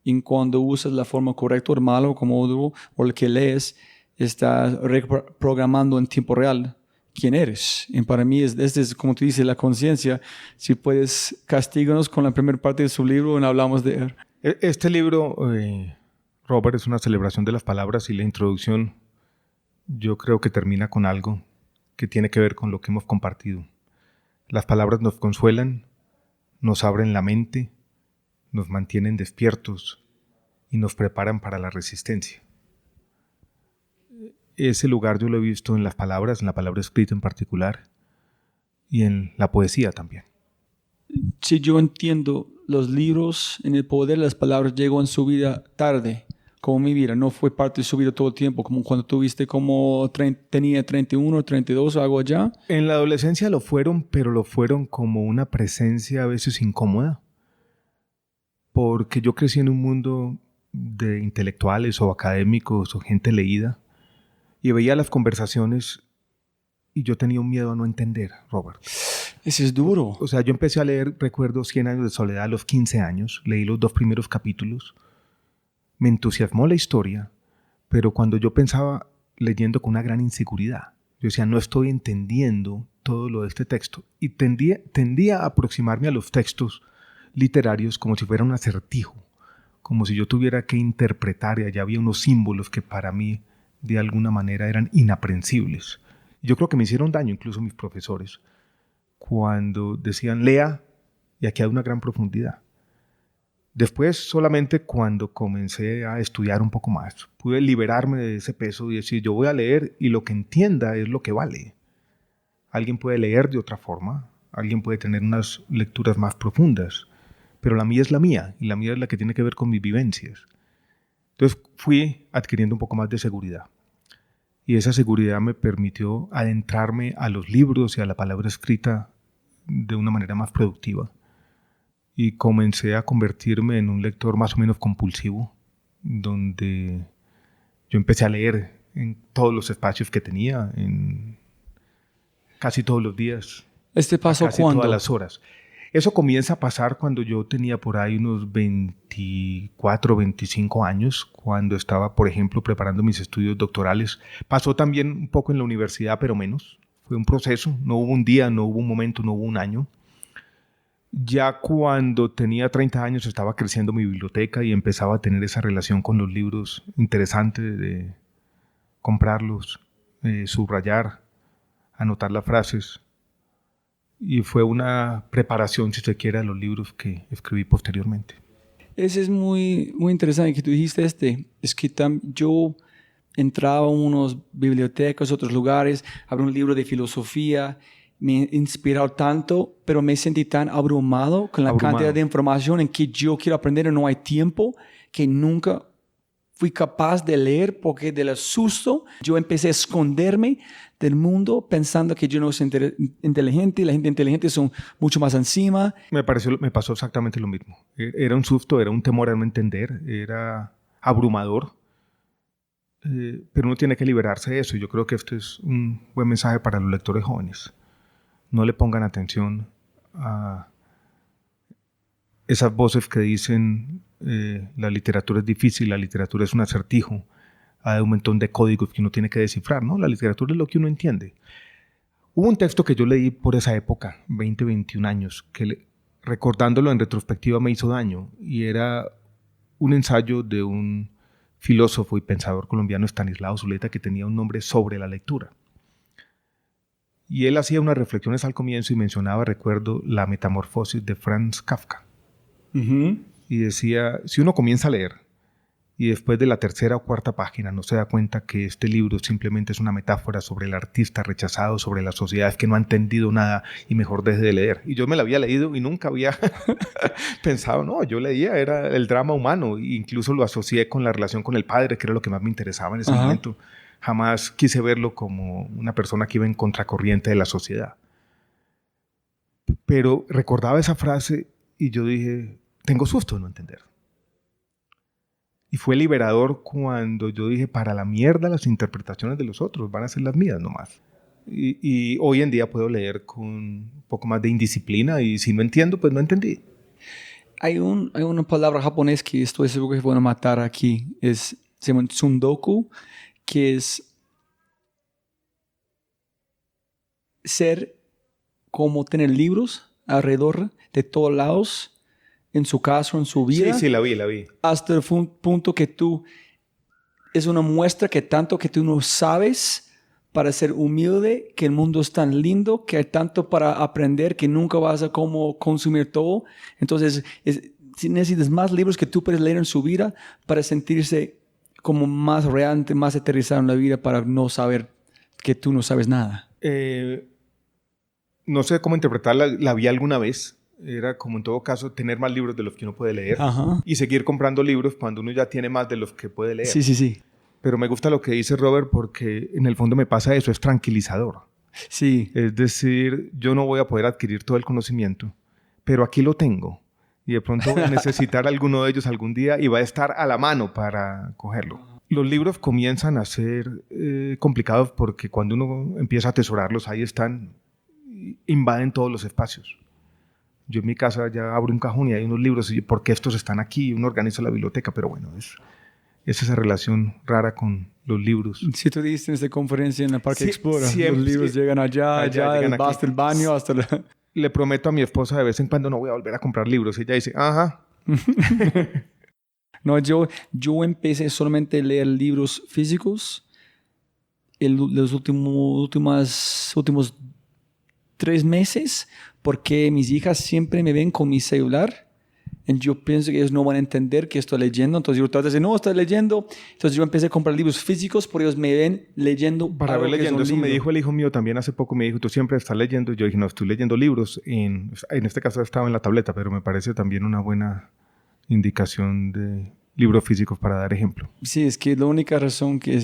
Y cuando usas la forma correcta o malo, como o el que lees, estás reprogramando en tiempo real quién eres. Y para mí, es como tú dices, la conciencia. Si puedes, castíganos con la primera parte de su libro y hablamos de él. Este libro, Robert, es una celebración de las palabras, y la introducción yo creo que termina con algo que tiene que ver con lo que hemos compartido. Las palabras nos consuelan, nos abren la mente, nos mantienen despiertos y nos preparan para la resistencia. Ese lugar yo lo he visto en las palabras, en la palabra escrita en particular, y en la poesía también. Si yo entiendo, los libros en el poder de las palabras llegó en su vida tarde, como mi vida. No fue parte de su vida todo el tiempo, como cuando tuviste tenía 31, 32 o algo allá. En la adolescencia lo fueron, pero lo fueron como una presencia a veces incómoda, porque yo crecí en un mundo de intelectuales o académicos o gente leída, y veía las conversaciones y yo tenía un miedo a no entender, Robert. Eso es duro. O sea, yo empecé a leer, recuerdo, 100 años de soledad a los 15 años. Leí los 2 primeros capítulos. Me entusiasmó la historia, pero cuando yo pensaba leyendo con una gran inseguridad, yo decía, no estoy entendiendo todo lo de este texto. Y tendía a aproximarme a los textos literarios como si fuera un acertijo, como si yo tuviera que interpretar, y allá había unos símbolos que para mí de alguna manera eran inaprensibles. Yo creo que me hicieron daño incluso mis profesores cuando decían lea y aquí hay una gran profundidad. Después, solamente cuando comencé a estudiar un poco más, pude liberarme de ese peso y decir, yo voy a leer y lo que entienda es lo que vale. Alguien puede leer de otra forma, alguien puede tener unas lecturas más profundas, pero la mía es la mía, y la mía es la que tiene que ver con mis vivencias. Entonces fui adquiriendo un poco más de seguridad. Y esa seguridad me permitió adentrarme a los libros y a la palabra escrita de una manera más productiva. Y comencé a convertirme en un lector más o menos compulsivo, donde yo empecé a leer en todos los espacios que tenía, en casi todos los días. ¿Este pasó casi cuándo? todas las horas. Eso comienza a pasar cuando yo tenía por ahí unos 24, 25 años, cuando estaba, por ejemplo, preparando mis estudios doctorales. Pasó también un poco en la universidad, pero menos. Fue un proceso, no hubo un día, no hubo un momento, no hubo un año. Ya cuando tenía 30 años estaba creciendo mi biblioteca y empezaba a tener esa relación con los libros interesante de comprarlos, subrayar, anotar las frases. Y fue una preparación, si se quiere, a los libros que escribí posteriormente. Ese es muy, muy interesante que tú dijiste Es que yo entraba a unas bibliotecas, otros lugares, abrí un libro de filosofía, me inspiró tanto, pero me sentí tan abrumado con la cantidad de información en que yo quiero aprender y no hay tiempo, que nunca fui capaz de leer porque del susto yo empecé a esconderme del mundo pensando que yo no soy inteligente y la gente inteligente son mucho más encima. Me pasó exactamente lo mismo. Era un susto, era un temor a no entender, era abrumador, pero uno tiene que liberarse de eso. Yo creo que este es un buen mensaje para los lectores jóvenes. No le pongan atención a esas voces que dicen la literatura es difícil, la literatura es un acertijo, hay un montón de códigos que uno tiene que descifrar, ¿no? La literatura es lo que uno entiende. Hubo un texto que yo leí por esa época, 20, 21 años, que recordándolo en retrospectiva me hizo daño, y era un ensayo de un filósofo y pensador colombiano, Estanislao Zuleta, que tenía un nombre sobre la lectura. Y él hacía unas reflexiones al comienzo y mencionaba, recuerdo, la metamorfosis de Franz Kafka. Uh-huh. Y decía, si uno comienza a leer y después de la tercera o cuarta página no se da cuenta que este libro simplemente es una metáfora sobre el artista rechazado, sobre la sociedad que no ha entendido nada, y mejor deje de leer. Y yo me la había leído y nunca había pensado, no, yo leía, era el drama humano, e incluso lo asocié con la relación con el padre, que era lo que más me interesaba en ese momento. Jamás quise verlo como una persona que iba en contracorriente de la sociedad. Pero recordaba esa frase y yo dije, tengo susto de no entender. Y fue liberador cuando yo dije, para la mierda las interpretaciones de los otros, van a ser las mías nomás. Y hoy en día puedo leer con un poco más de indisciplina, y si no entiendo, pues no entendí. Hay una palabra japonés que estoy seguro que van a matar aquí, se llama tsundoku, que es ser como tener libros alrededor de todos lados, en su caso, en su vida. Sí, la vi. Hasta el punto que es una muestra que tanto que tú no sabes para ser humilde, que el mundo es tan lindo, que hay tanto para aprender que nunca vas a cómo consumir todo. Entonces, si necesitas más libros que tú puedes leer en su vida para sentirse como más real, más aterrizado en la vida, para no saber que tú no sabes nada. No sé cómo interpretarla, la vi alguna vez. Era como en todo caso tener más libros de los que uno puede leer. Ajá. Y seguir comprando libros cuando uno ya tiene más de los que puede leer. Sí. Pero me gusta lo que dice Robert, porque en el fondo me pasa eso, es tranquilizador. Sí. Es decir, yo no voy a poder adquirir todo el conocimiento, pero aquí lo tengo. Y de pronto voy a necesitar alguno de ellos algún día y va a estar a la mano para cogerlo. Los libros comienzan a ser complicados porque cuando uno empieza a atesorarlos, ahí están, invaden todos los espacios. Yo en mi casa ya abro un cajón y hay unos libros, y ¿por qué estos están aquí? Uno organiza la biblioteca, pero bueno, es esa relación rara con los libros. Si tú dijiste en esta conferencia en el Parque Explora, siempre, los libros llegan allá llegan hasta el baño, hasta la... Le prometo a mi esposa de vez en cuando no voy a volver a comprar libros. Y ella dice, ajá. No, yo empecé solamente a leer libros físicos los últimos 3 meses, porque mis hijas siempre me ven con mi celular y yo pienso que ellos no van a entender que estoy leyendo. Entonces yo trato de decir, no, estoy leyendo. Entonces yo empecé a comprar libros físicos porque ellos me ven leyendo. Para ver leyendo. Eso me dijo el hijo mío también hace poco. Me dijo, tú siempre estás leyendo. Yo dije, no, estoy leyendo libros. En este caso estaba en la tableta, pero me parece también una buena indicación de libros físicos para dar ejemplo. Sí, es que la única razón que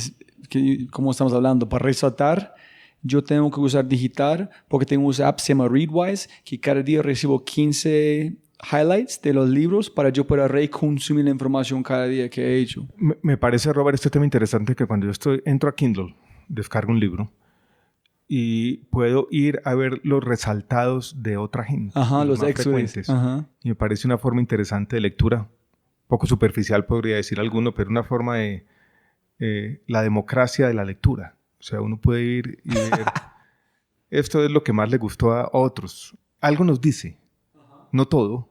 como estamos hablando, para resaltar, yo tengo que usar digital porque tengo un app que se llama Readwise, que cada día recibo 15 highlights de los libros para yo poder reconsumir la información cada día que he hecho. Me parece, Robert, este tema interesante que cuando yo entro a Kindle, descargo un libro y puedo ir a ver los resaltados de otra gente. Ajá, los más extras. frecuentes. Ajá. Y me parece una forma interesante de lectura, poco superficial podría decir alguno, pero una forma de la democracia de la lectura. O sea, uno puede ir y ver, esto es lo que más le gustó a otros. Algo nos dice, no todo,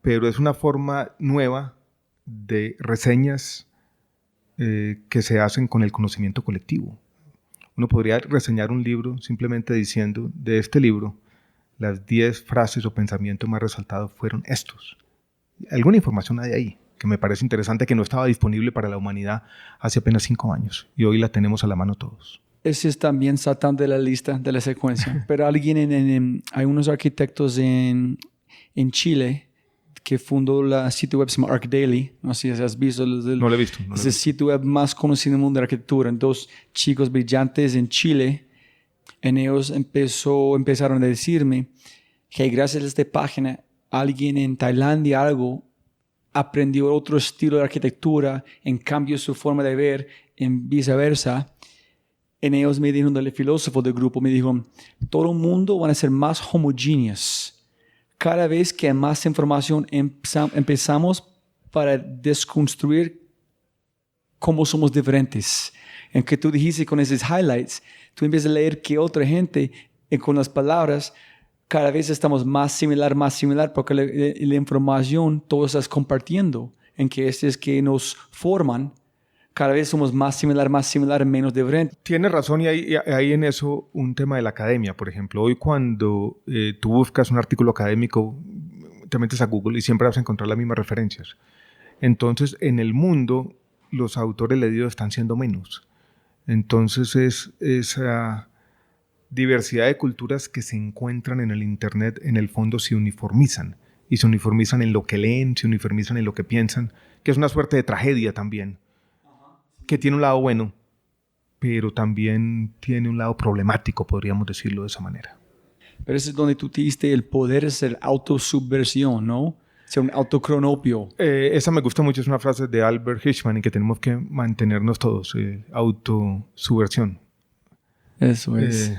pero es una forma nueva de reseñas que se hacen con el conocimiento colectivo. Uno podría reseñar un libro simplemente diciendo, de este libro, las 10 frases o pensamientos más resaltados fueron estos. Alguna información hay ahí que me parece interesante, que no estaba disponible para la humanidad hace apenas 5 años y hoy la tenemos a la mano todos. Ese es también Satán de la lista, de la secuencia. Pero alguien hay unos arquitectos en Chile que fundó la sitio web, se llama ArcDaily. No sé si has visto. No lo he visto. Es el sitio web más conocido en el mundo de arquitectura. Dos chicos brillantes en Chile. En ellos empezaron a decirme que gracias a esta página, alguien en Tailandia aprendió otro estilo de arquitectura, en cambio su forma de ver, en viceversa. En ellos me dijeron, el filósofo del grupo me dijo, todo el mundo van a ser más homogéneos. Cada vez que hay más información empezamos para desconstruir cómo somos diferentes. En que tú dijiste con esos highlights, tú empiezas a leer que otra gente, con las palabras, cada vez estamos más similar, porque la información todos estás compartiendo. En que es que nos forman, cada vez somos más similar, menos diferente. Tienes razón y hay en eso un tema de la academia. Por ejemplo, hoy cuando tú buscas un artículo académico, te metes a Google y siempre vas a encontrar las mismas referencias. Entonces, en el mundo, los autores leídos están siendo menos. Entonces, es esa diversidad de culturas que se encuentran en el Internet, en el fondo se uniformizan. Y se uniformizan en lo que leen, se uniformizan en lo que piensan, que es una suerte de tragedia también, que tiene un lado bueno, pero también tiene un lado problemático, podríamos decirlo de esa manera. Pero eso es donde tú te diste el poder de ser autosubversión, ¿no? Ser un autocronopio. Esa me gusta mucho, es una frase de Albert Hirschman, en que tenemos que mantenernos todos, autosubversión. Eso es.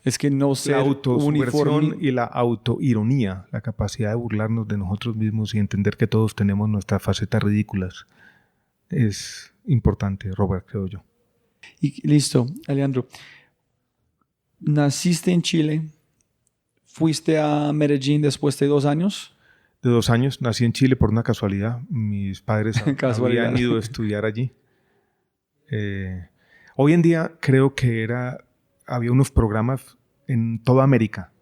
Es que no ser la autosubversión uniforme y la autoironía, la capacidad de burlarnos de nosotros mismos y entender que todos tenemos nuestras facetas ridículas, es importante, Robert, creo yo. Y listo, Alejandro. Naciste en Chile, fuiste a Medellín después de 2 años. De 2 años, nací en Chile por una casualidad. Mis padres habían ido a estudiar allí. Hoy en día creo que había unos programas en toda América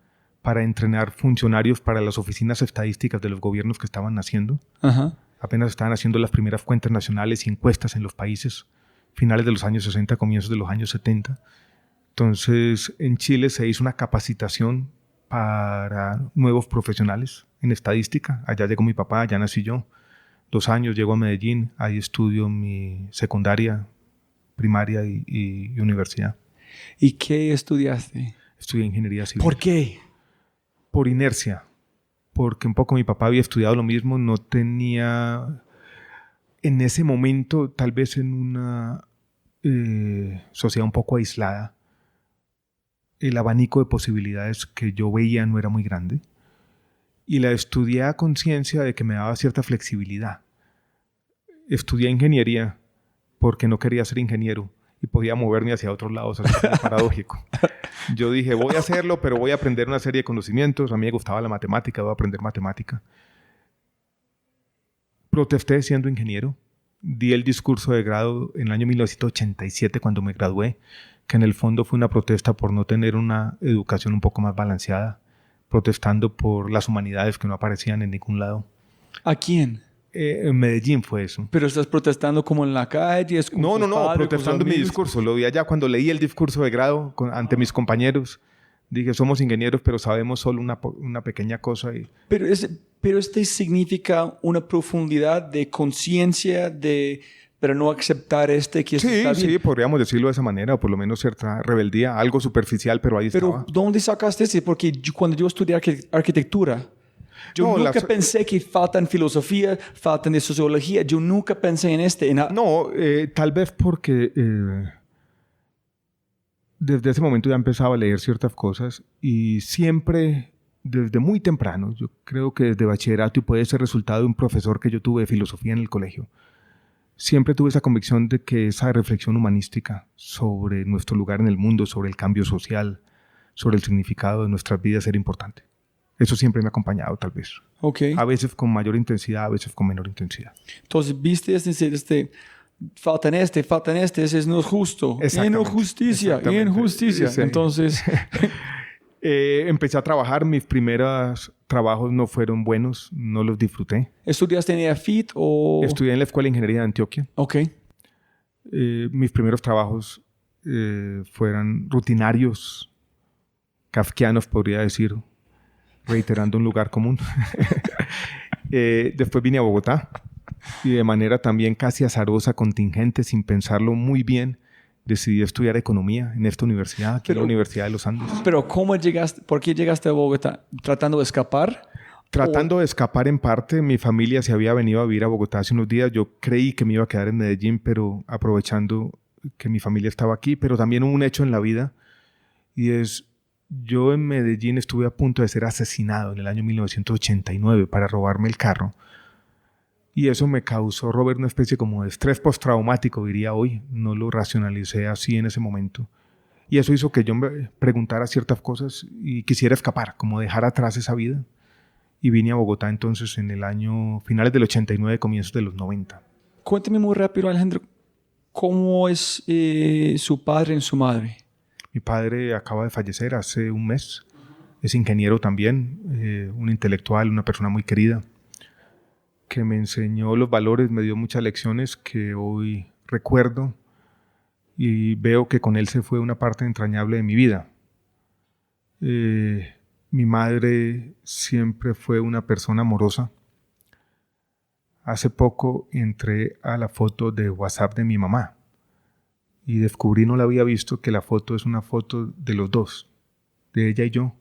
para entrenar funcionarios para las oficinas estadísticas de los gobiernos que estaban naciendo. Ajá. Apenas estaban haciendo las primeras cuentas nacionales y encuestas en los países, finales de los años 60, comienzos de los años 70. Entonces, en Chile se hizo una capacitación para nuevos profesionales en estadística. Allá llegó mi papá, allá nací yo. 2 años llego a Medellín, ahí estudio mi secundaria, primaria y universidad. ¿Y qué estudiaste? Estudié ingeniería civil. ¿Por qué? Por inercia. Porque un poco mi papá había estudiado lo mismo, no tenía en ese momento, tal vez en una sociedad un poco aislada, el abanico de posibilidades que yo veía no era muy grande. Y la estudié a conciencia de que me daba cierta flexibilidad. Estudié ingeniería porque no quería ser ingeniero y podía moverme hacia otros lados, así como paradójico. Yo dije, voy a hacerlo, pero voy a aprender una serie de conocimientos. A mí me gustaba la matemática, voy a aprender matemática. Protesté siendo ingeniero. Di el discurso de grado en el año 1987 cuando me gradué, que en el fondo fue una protesta por no tener una educación un poco más balanceada, protestando por las humanidades que no aparecían en ningún lado. ¿A quién? En Medellín fue eso. ¿Pero estás protestando como en la calle? No, protestando mi discurso. Lo vi allá cuando leí el discurso de grado ante mis compañeros. Dije, somos ingenieros, pero sabemos solo una pequeña cosa. Pero este significa una profundidad de conciencia, pero no aceptar que está bien. Sí, podríamos decirlo de esa manera, o por lo menos cierta rebeldía, algo superficial, pero ahí estaba. Pero ¿dónde sacaste ese? Porque cuando yo estudié arquitectura, Yo No, nunca pensé que faltan filosofía, faltan de sociología. Yo nunca pensé en este. No, tal vez porque desde ese momento ya empezaba a leer ciertas cosas y siempre, desde muy temprano, yo creo que desde bachillerato y puede ser resultado de un profesor que yo tuve de filosofía en el colegio, siempre tuve esa convicción de que esa reflexión humanística sobre nuestro lugar en el mundo, sobre el cambio social, sobre el significado de nuestras vidas era importante. Eso siempre me ha acompañado, tal vez. Ok. A veces con mayor intensidad, a veces con menor intensidad. Entonces, viste faltan ese es no es justo. Exactamente, Injusticia. sí. Entonces, empecé a trabajar, mis primeros trabajos no fueron buenos, no los disfruté. ¿estudiaste en EAFIT o...? Estudié en la Escuela de Ingeniería de Antioquia. Ok. Mis primeros trabajos fueron rutinarios, kafkianos, podría decir, reiterando un lugar común. Después vine a Bogotá y de manera también casi azarosa, contingente, sin pensarlo muy bien, decidí estudiar economía en esta universidad, aquí en la Universidad de los Andes. Pero ¿por qué llegaste a Bogotá? ¿Tratando de escapar? Tratando de escapar en parte, mi familia se había venido a vivir a Bogotá hace unos días. Yo creí que me iba a quedar en Medellín, pero aprovechando que mi familia estaba aquí. Pero también hubo un hecho en la vida y es, yo en Medellín estuve a punto de ser asesinado en el año 1989 para robarme el carro. Y eso me causó, Robert, una especie como de estrés postraumático, diría hoy. No lo racionalicé así en ese momento. Y eso hizo que yo me preguntara ciertas cosas y quisiera escapar, como dejar atrás esa vida. Y vine a Bogotá entonces en el año finales del 89, comienzos de los 90. Cuéntame muy rápido, Alejandro, ¿cómo es su padre y su madre? Mi padre acaba de fallecer hace un mes. Es ingeniero también, un intelectual, una persona muy querida, que me enseñó los valores, me dio muchas lecciones que hoy recuerdo y veo que con él se fue una parte entrañable de mi vida. Mi madre siempre fue una persona amorosa. Hace poco entré a la foto de WhatsApp de mi mamá y descubrí, no la había visto, que la foto es una foto de los dos, de ella y yo.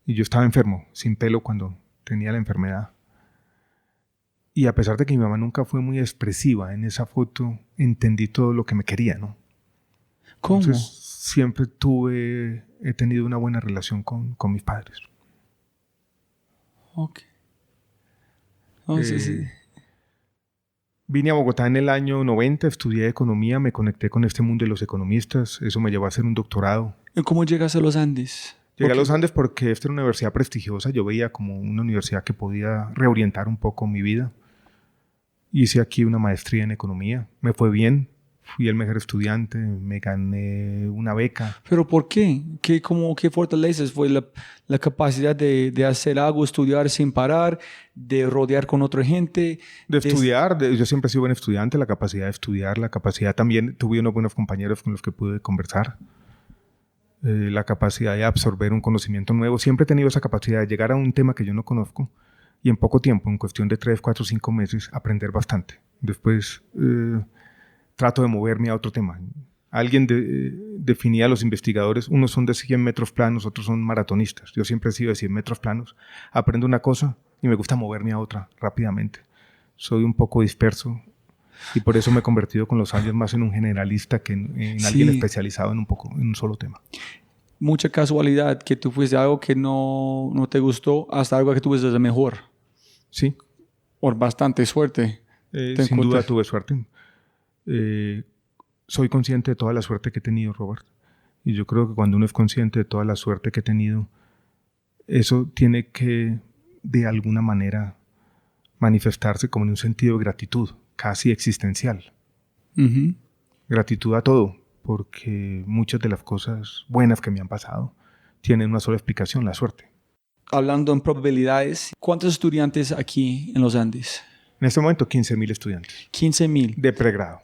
Y yo estaba enfermo, sin pelo cuando tenía la enfermedad. Y a pesar de que mi mamá nunca fue muy expresiva en esa foto, entendí todo lo que me quería, ¿no? ¿Cómo? Entonces, siempre he tenido una buena relación con mis padres. Ok. Entonces, Vine a Bogotá en el año 90, estudié economía, me conecté con este mundo de los economistas, eso me llevó a hacer un doctorado. ¿y cómo llegas a los Andes? Llegué a los Andes porque esta era una universidad prestigiosa, yo veía como una universidad que podía reorientar un poco mi vida. Hice aquí una maestría en economía, me fue bien, fui el mejor estudiante, me gané una beca. ¿Pero por qué? ¿Qué fortalezas? ¿Fue la capacidad de hacer algo, estudiar sin parar, de rodear con otra gente? De estudiar, yo siempre he sido buen estudiante, la capacidad de estudiar, la capacidad también, tuve unos buenos compañeros con los que pude conversar, la capacidad de absorber un conocimiento nuevo. Siempre he tenido esa capacidad de llegar a un tema que yo no conozco y en poco tiempo, en cuestión de 3, 4, 5 meses, aprender bastante. Después trato de moverme a otro tema. Alguien definía a los investigadores, unos son de 100 metros planos, otros son maratonistas. Yo siempre he sido de 100 metros planos. Aprendo una cosa y me gusta moverme a otra rápidamente. Soy un poco disperso y por eso me he convertido con los años más en un generalista que en alguien especializado en un solo tema. Mucha casualidad que tú fuiste algo que no te gustó hasta algo que tú ves de mejor. Sí. Por bastante suerte. Sin duda tuve suerte. Soy consciente de toda la suerte que he tenido, Robert. Y yo creo que cuando uno es consciente de toda la suerte que he tenido, eso tiene que, de alguna manera, manifestarse como en un sentido de gratitud, casi existencial. Uh-huh. Gratitud a todo, porque muchas de las cosas buenas que me han pasado tienen una sola explicación, la suerte. Hablando en probabilidades, ¿cuántos estudiantes aquí en los Andes? En este momento, 15,000 estudiantes. 15,000. De pregrado.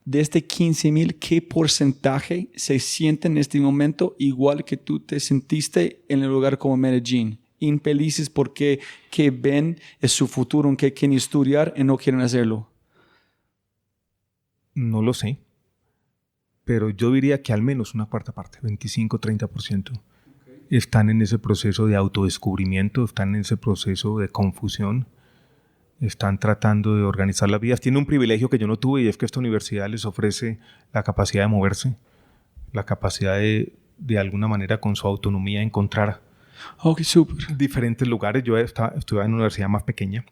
De este 15,000, ¿qué porcentaje se siente en este momento igual que tú te sentiste en el lugar como Medellín? Infelices porque que ven es su futuro, en que quieren estudiar y no quieren hacerlo. No lo sé, pero yo diría que al menos una cuarta parte, 25-30%. están en ese proceso de autodescubrimiento, están en ese proceso de confusión, están tratando de organizar las vidas. Tiene un privilegio que yo no tuve y es que esta universidad les ofrece la capacidad de moverse, la capacidad de alguna manera con su autonomía encontrar súper. diferentes lugares. Yo estudiaba en una universidad más pequeña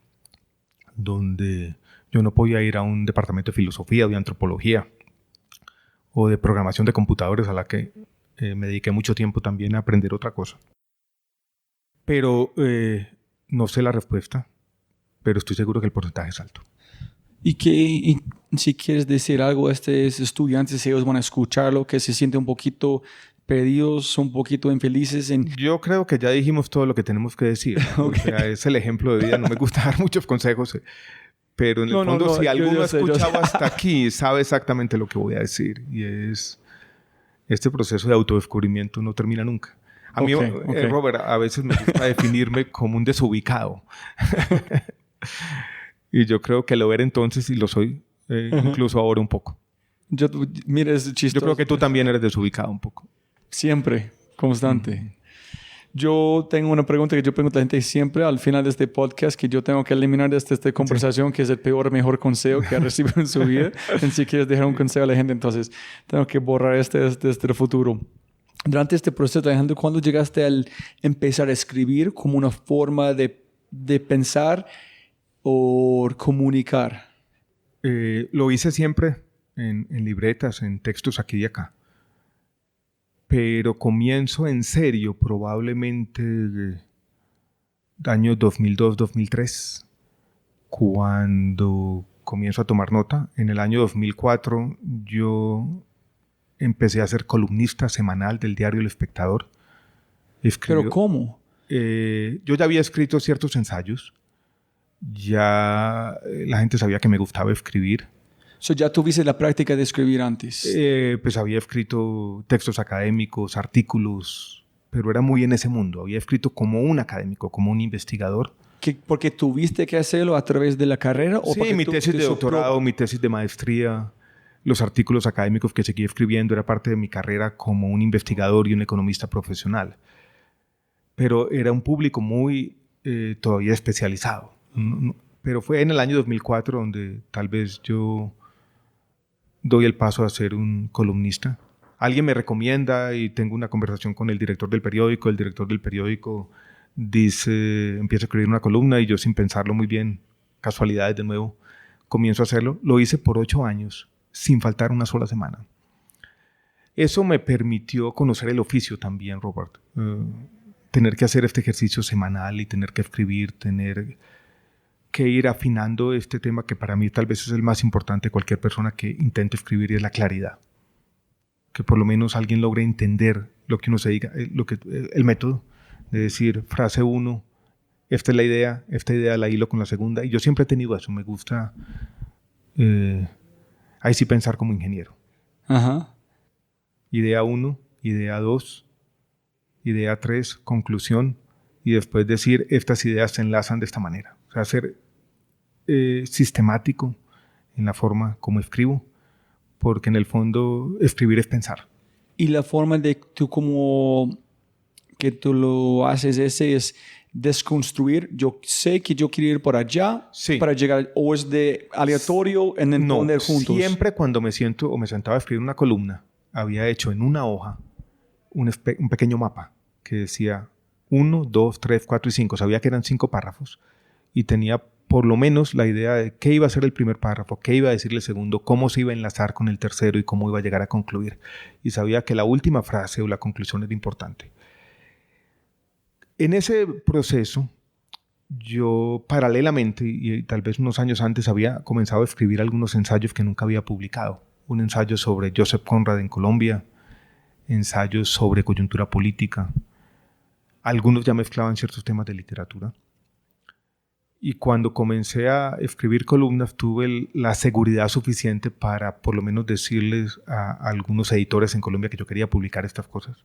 donde yo no podía ir a un departamento de filosofía o de antropología o de programación de computadores a la que me dediqué mucho tiempo también a aprender otra cosa. Pero no sé la respuesta, pero estoy seguro que el porcentaje es alto. Y si quieres decir algo a estos estudiantes, ellos van a escucharlo, que se sienten un poquito perdidos, un poquito infelices. Yo creo que ya dijimos todo lo que tenemos que decir. Okay. O sea, es el ejemplo de vida. No me gusta dar muchos consejos, pero en el fondo, si alguno ha escuchado hasta aquí, sabe exactamente lo que voy a decir. Y es, este proceso de autodescubrimiento no termina nunca. A mí, Robert, a veces me gusta definirme como un desubicado. Y yo creo que lo era entonces y lo soy incluso ahora un poco. Mira, es chistoso. Yo creo que tú también eres desubicado un poco. Siempre, constante. Yo tengo una pregunta que yo pregunto a la gente siempre al final de este podcast que yo tengo que eliminar de esta conversación, que es el peor o mejor consejo que ha recibido en su vida. Si quieres dejar un consejo a la gente, entonces tengo que borrar este el futuro. Durante este proceso, Alejandro, ¿cuándo llegaste al empezar a escribir como una forma de pensar o comunicar? Lo hice siempre en libretas, en textos aquí y acá. Pero comienzo en serio probablemente año 2002-2003, cuando comienzo a tomar nota. En el año 2004 yo empecé a ser columnista semanal del diario El Espectador. ¿Pero cómo? Yo ya había escrito ciertos ensayos, ya la gente sabía que me gustaba escribir. ¿Ya tuviste la práctica de escribir antes? Pues había escrito textos académicos, artículos, pero era muy en ese mundo. Había escrito como un académico, como un investigador. ¿Porque tuviste que hacerlo a través de la carrera? ¿O sí, mi tesis de doctorado, mi tesis de maestría, los artículos académicos que seguí escribiendo, era parte de mi carrera como un investigador y un economista profesional. Pero era un público muy todavía especializado. Pero fue en el año 2004 donde tal vez yo doy el paso a ser un columnista. Alguien me recomienda y tengo una conversación con el director del periódico. El director del periódico dice, empieza a escribir una columna y yo, sin pensarlo muy bien, casualidades de nuevo, comienzo a hacerlo. Lo hice por 8 años, sin faltar una sola semana. Eso me permitió conocer el oficio también, Robert. Tener que hacer este ejercicio semanal y tener que escribir, tener que ir afinando este tema que para mí tal vez es el más importante de cualquier persona que intente escribir, y es la claridad. Que por lo menos alguien logre entender lo que uno se diga, el método de decir frase 1, esta idea la hilo con la segunda. Y yo siempre he tenido eso, me gusta ahí sí pensar como ingeniero. Ajá. Idea 1, idea 2, idea 3, conclusión, y después decir estas ideas se enlazan de esta manera. O sea, ser sistemático en la forma como escribo, porque en el fondo escribir es pensar. Y la forma de tú como que tú lo haces es desconstruir. Yo sé que yo quiero ir por allá para llegar, o es de aleatorio en el poner juntos. Siempre cuando me siento o me sentaba a escribir una columna, había hecho en una hoja un pequeño mapa que decía 1, 2, 3, 4 y 5. Sabía que eran 5 párrafos y tenía por lo menos la idea de qué iba a ser el primer párrafo, qué iba a decir el segundo, cómo se iba a enlazar con el tercero y cómo iba a llegar a concluir. Y sabía que la última frase o la conclusión era importante. En ese proceso, yo paralelamente, y tal vez unos años antes, había comenzado a escribir algunos ensayos que nunca había publicado. Un ensayo sobre Joseph Conrad en Colombia, ensayos sobre coyuntura política. Algunos ya mezclaban ciertos temas de literatura. Y cuando comencé a escribir columnas, tuve la seguridad suficiente para por lo menos decirles a algunos editores en Colombia que yo quería publicar estas cosas.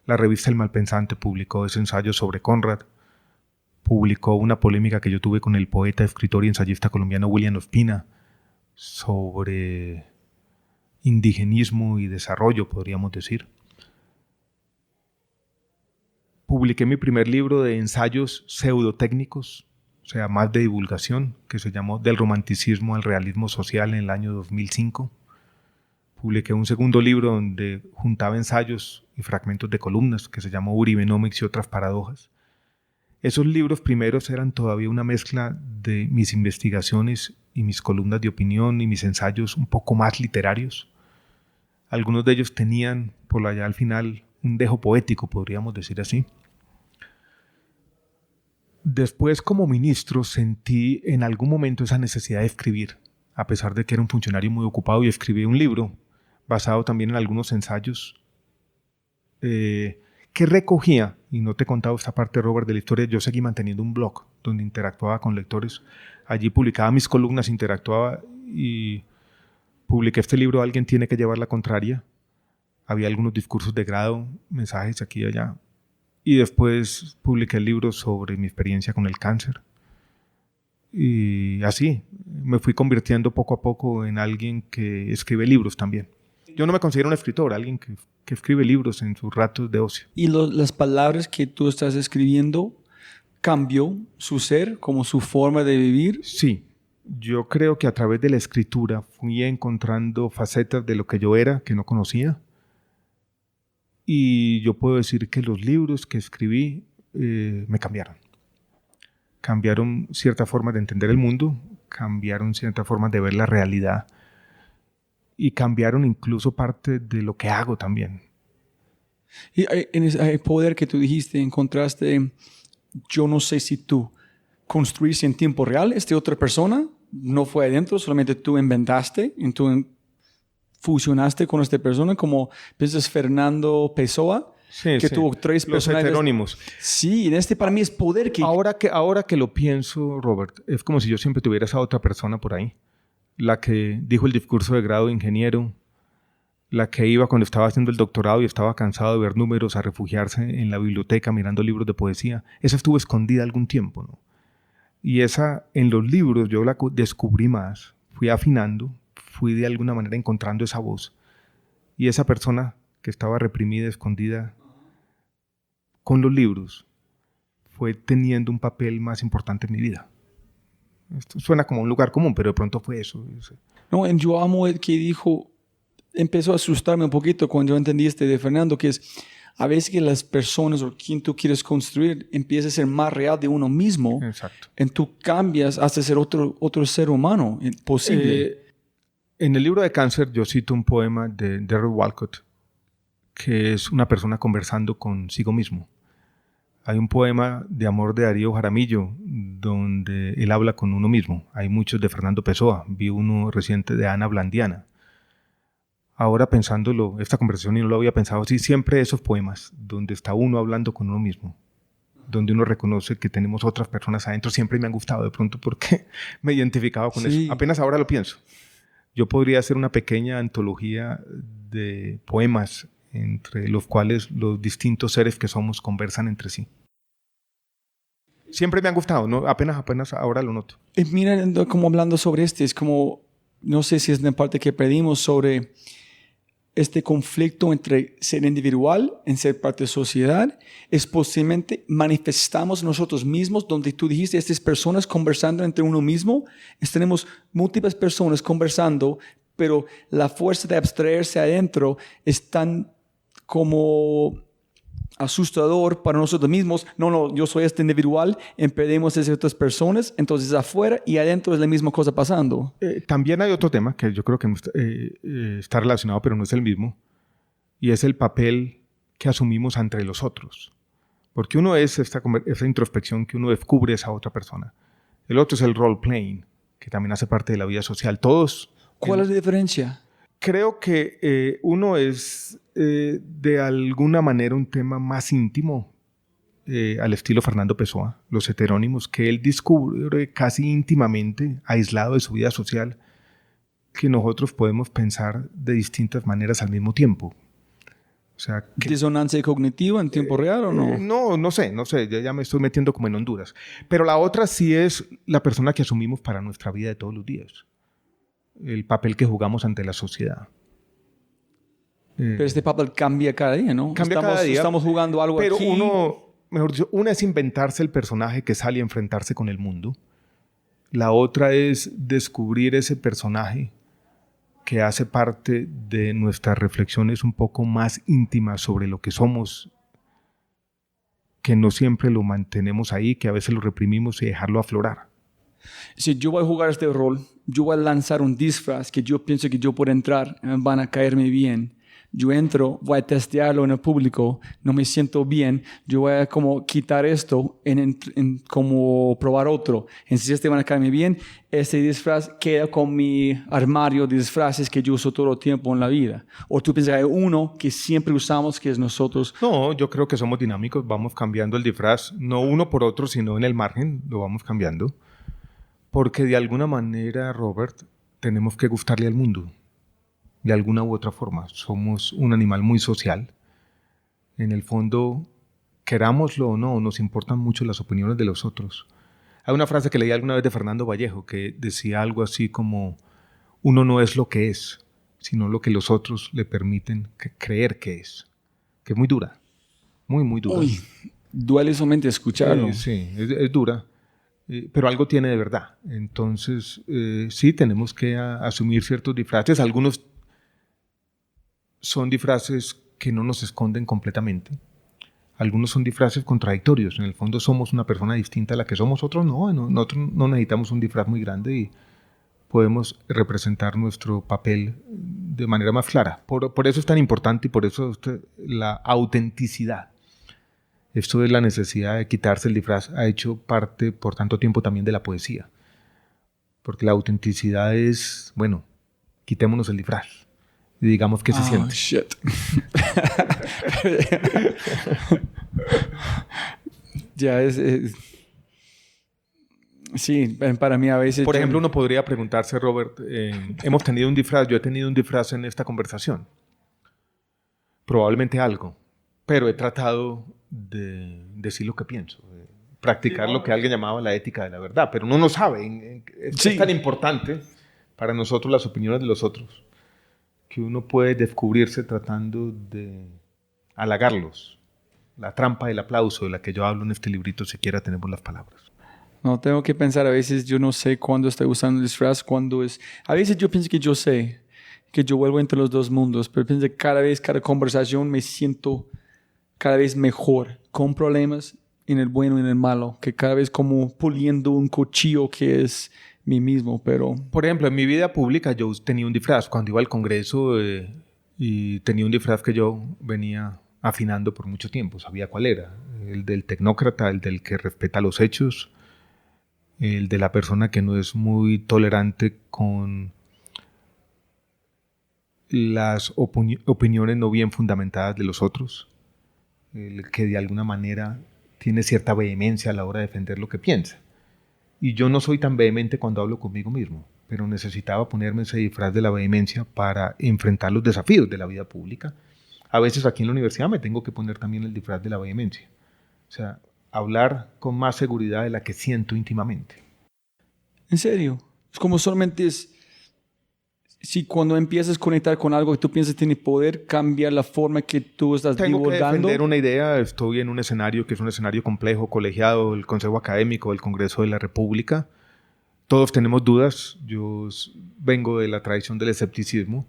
La revista El Malpensante publicó ese ensayo sobre Conrad. Publicó una polémica que yo tuve con el poeta, escritor y ensayista colombiano William Ospina sobre indigenismo y desarrollo, podríamos decir. publiqué mi primer libro de ensayos pseudotécnicos, o sea, más de divulgación, que se llamó Del romanticismo al realismo social en el año 2005. Publiqué un segundo libro donde juntaba ensayos y fragmentos de columnas, que se llamó Uribenomics y otras paradojas. Esos libros primeros eran todavía una mezcla de mis investigaciones y mis columnas de opinión y mis ensayos un poco más literarios. Algunos de ellos tenían, por allá al final, un dejo poético, podríamos decir así. Después, como ministro, sentí en algún momento esa necesidad de escribir, a pesar de que era un funcionario muy ocupado, y escribí un libro basado también en algunos ensayos que recogía, y no te he contado esta parte, Robert, de la historia. Yo seguí manteniendo un blog donde interactuaba con lectores. Allí publicaba mis columnas, interactuaba y publiqué este libro, Alguien tiene que llevar la contraria. Había algunos discursos de grado, mensajes aquí y allá. Y después publiqué el libro sobre mi experiencia con el cáncer. Y así me fui convirtiendo poco a poco en alguien que escribe libros también. Yo no me considero un escritor, alguien que escribe libros en sus ratos de ocio. ¿Y las palabras que tú estás escribiendo cambió su ser, como su forma de vivir? Sí, yo creo que a través de la escritura fui encontrando facetas de lo que yo era, que no conocía. Y yo puedo decir que los libros que escribí me cambiaron. Cambiaron cierta forma de entender el mundo, cambiaron cierta forma de ver la realidad y cambiaron incluso parte de lo que hago también. Y en ese poder que tú dijiste, encontraste, yo no sé si tú construiste en tiempo real otra persona, no fue adentro, solamente tú inventaste, y tú fusionaste con esta persona, como piensas Fernando Pessoa, Sí, que sí. tuvo 3 Los personajes. heterónimos. Sí, para mí es poder que... Ahora que lo pienso, Robert, es como si yo siempre tuviera esa otra persona por ahí. La que dijo el discurso de grado de ingeniero, la que iba cuando estaba haciendo el doctorado y estaba cansado de ver números a refugiarse en la biblioteca mirando libros de poesía. Esa estuvo escondida algún tiempo, ¿no? Y esa, en los libros, yo la descubrí más, fui afinando, fui de alguna manera encontrando esa voz. Y esa persona que estaba reprimida, escondida, con los libros, fue teniendo un papel más importante en mi vida. Esto suena como un lugar común, pero de pronto fue eso. No, yo amo el que dijo, empezó a asustarme un poquito cuando yo entendí de Fernando, que es a veces que las personas o quien tú quieres construir empieza a ser más real de uno mismo. Exacto. Y tú cambias hasta ser otro ser humano posible. En el libro de Cáncer yo cito un poema de Darrell Walcott, que es una persona conversando consigo mismo. Hay un poema de amor de Darío Jaramillo donde él habla con uno mismo. Hay muchos de Fernando Pessoa. Vi uno reciente de Ana Blandiana. Ahora pensándolo, esta conversación, y no lo había pensado así, siempre esos poemas donde está uno hablando con uno mismo, donde uno reconoce que tenemos otras personas adentro, siempre me han gustado de pronto porque me he identificado con eso. Apenas ahora lo pienso. Yo podría hacer una pequeña antología de poemas entre los cuales los distintos seres que somos conversan entre sí. Siempre me han gustado, ¿no? Apenas ahora lo noto. Mira, como hablando sobre es como, no sé si es una parte que pedimos sobre este conflicto entre ser individual y ser parte de sociedad, es posiblemente manifestamos nosotros mismos, donde tú dijiste, estas personas conversando entre uno mismo, tenemos múltiples personas conversando, pero la fuerza de abstraerse adentro es tan como asustador para nosotros mismos. No, yo soy individual, impedimos a esas otras personas, entonces afuera y adentro es la misma cosa pasando. También hay otro tema que yo creo que está relacionado, pero no es el mismo, y es el papel que asumimos entre los otros. Porque uno es esa introspección que uno descubre esa otra persona. El otro es el role-playing, que también hace parte de la vida social. Todos. ¿Cuál es la diferencia? Creo que uno es de alguna manera un tema más íntimo, al estilo Fernando Pessoa, los heterónimos, que él descubre casi íntimamente, aislado de su vida social, que nosotros podemos pensar de distintas maneras al mismo tiempo. O sea, ¿Disonancia cognitiva en tiempo real o no? No sé, ya me estoy metiendo como en Honduras. Pero la otra sí es la persona que asumimos para nuestra vida de todos los días. El papel que jugamos ante la sociedad. Pero este papel cambia cada día, ¿no? Cambia cada día. Estamos jugando algo pero aquí. Uno, mejor dicho, una es inventarse el personaje que sale a enfrentarse con el mundo. La otra es descubrir ese personaje que hace parte de nuestras reflexiones un poco más íntimas sobre lo que somos, que no siempre lo mantenemos ahí, que a veces lo reprimimos y dejarlo aflorar. Si yo voy a jugar este rol, yo voy a lanzar un disfraz que yo pienso que yo puedo entrar, van a caerme bien. Yo entro, voy a testearlo en el público, no me siento bien, yo voy a como quitar esto como probar otro. Si este van a caerme bien, este disfraz queda con mi armario de disfraces que yo uso todo el tiempo en la vida. O tú piensas que hay uno que siempre usamos, que es nosotros. No, yo creo que somos dinámicos, vamos cambiando el disfraz, no uno por otro, sino en el margen, lo vamos cambiando. Porque de alguna manera, Robert, tenemos que gustarle al mundo. De alguna u otra forma. Somos un animal muy social. En el fondo, querámoslo o no, nos importan mucho las opiniones de los otros. Hay una frase que leí alguna vez de Fernando Vallejo que decía algo así como: uno no es lo que es, sino lo que los otros le permiten creer que es. Que es muy dura. Muy, muy dura. Uy, duele solamente escucharlo. Sí, es dura. Pero algo tiene de verdad. Entonces, sí, tenemos que asumir ciertos disfraces. Algunos son disfraces que no nos esconden completamente. Algunos son disfraces contradictorios. En el fondo somos una persona distinta a la que somos. Otros no. Nosotros no necesitamos un disfraz muy grande y podemos representar nuestro papel de manera más clara. Por eso es tan importante y por eso la autenticidad. Esto de la necesidad de quitarse el disfraz ha hecho parte por tanto tiempo también de la poesía. Porque la autenticidad es, bueno, quitémonos el disfraz y digamos qué se siente. Shit. Ya sí, para mí a veces... Por ejemplo, uno podría preguntarse, Robert, hemos tenido un disfraz, yo he tenido un disfraz en esta conversación. Probablemente algo, pero he tratado de decir lo que pienso, de practicar lo que alguien llamaba la ética de la verdad, pero uno no sabe. Es tan importante para nosotros las opiniones de los otros que uno puede descubrirse tratando de halagarlos. La trampa del aplauso de la que yo hablo en este librito, siquiera tenemos las palabras. No, tengo que pensar, a veces yo no sé cuándo estoy usando el disfraz, cuándo es... A veces yo pienso que yo sé, que yo vuelvo entre los dos mundos, pero pienso que cada conversación me siento cada vez mejor, con problemas en el bueno y en el malo, que cada vez como puliendo un cuchillo que es mí mismo, pero... Por ejemplo, en mi vida pública yo tenía un disfraz. Cuando iba al Congreso y tenía un disfraz que yo venía afinando por mucho tiempo, sabía cuál era. El del tecnócrata, el del que respeta los hechos, el de la persona que no es muy tolerante con las opiniones no bien fundamentadas de los otros, el que de alguna manera tiene cierta vehemencia a la hora de defender lo que piensa. Y yo no soy tan vehemente cuando hablo conmigo mismo, pero necesitaba ponerme ese disfraz de la vehemencia para enfrentar los desafíos de la vida pública. A veces aquí en la universidad me tengo que poner también el disfraz de la vehemencia. O sea, hablar con más seguridad de la que siento íntimamente. ¿En serio? Es como solamente es... Si cuando empiezas a conectar con algo que tú piensas tiene poder, cambia la forma que tú estás divulgando. Tengo que defender una idea. Estoy en un escenario que es un escenario complejo, colegiado, el Consejo Académico, el Congreso de la República. Todos tenemos dudas. Yo vengo de la tradición del escepticismo.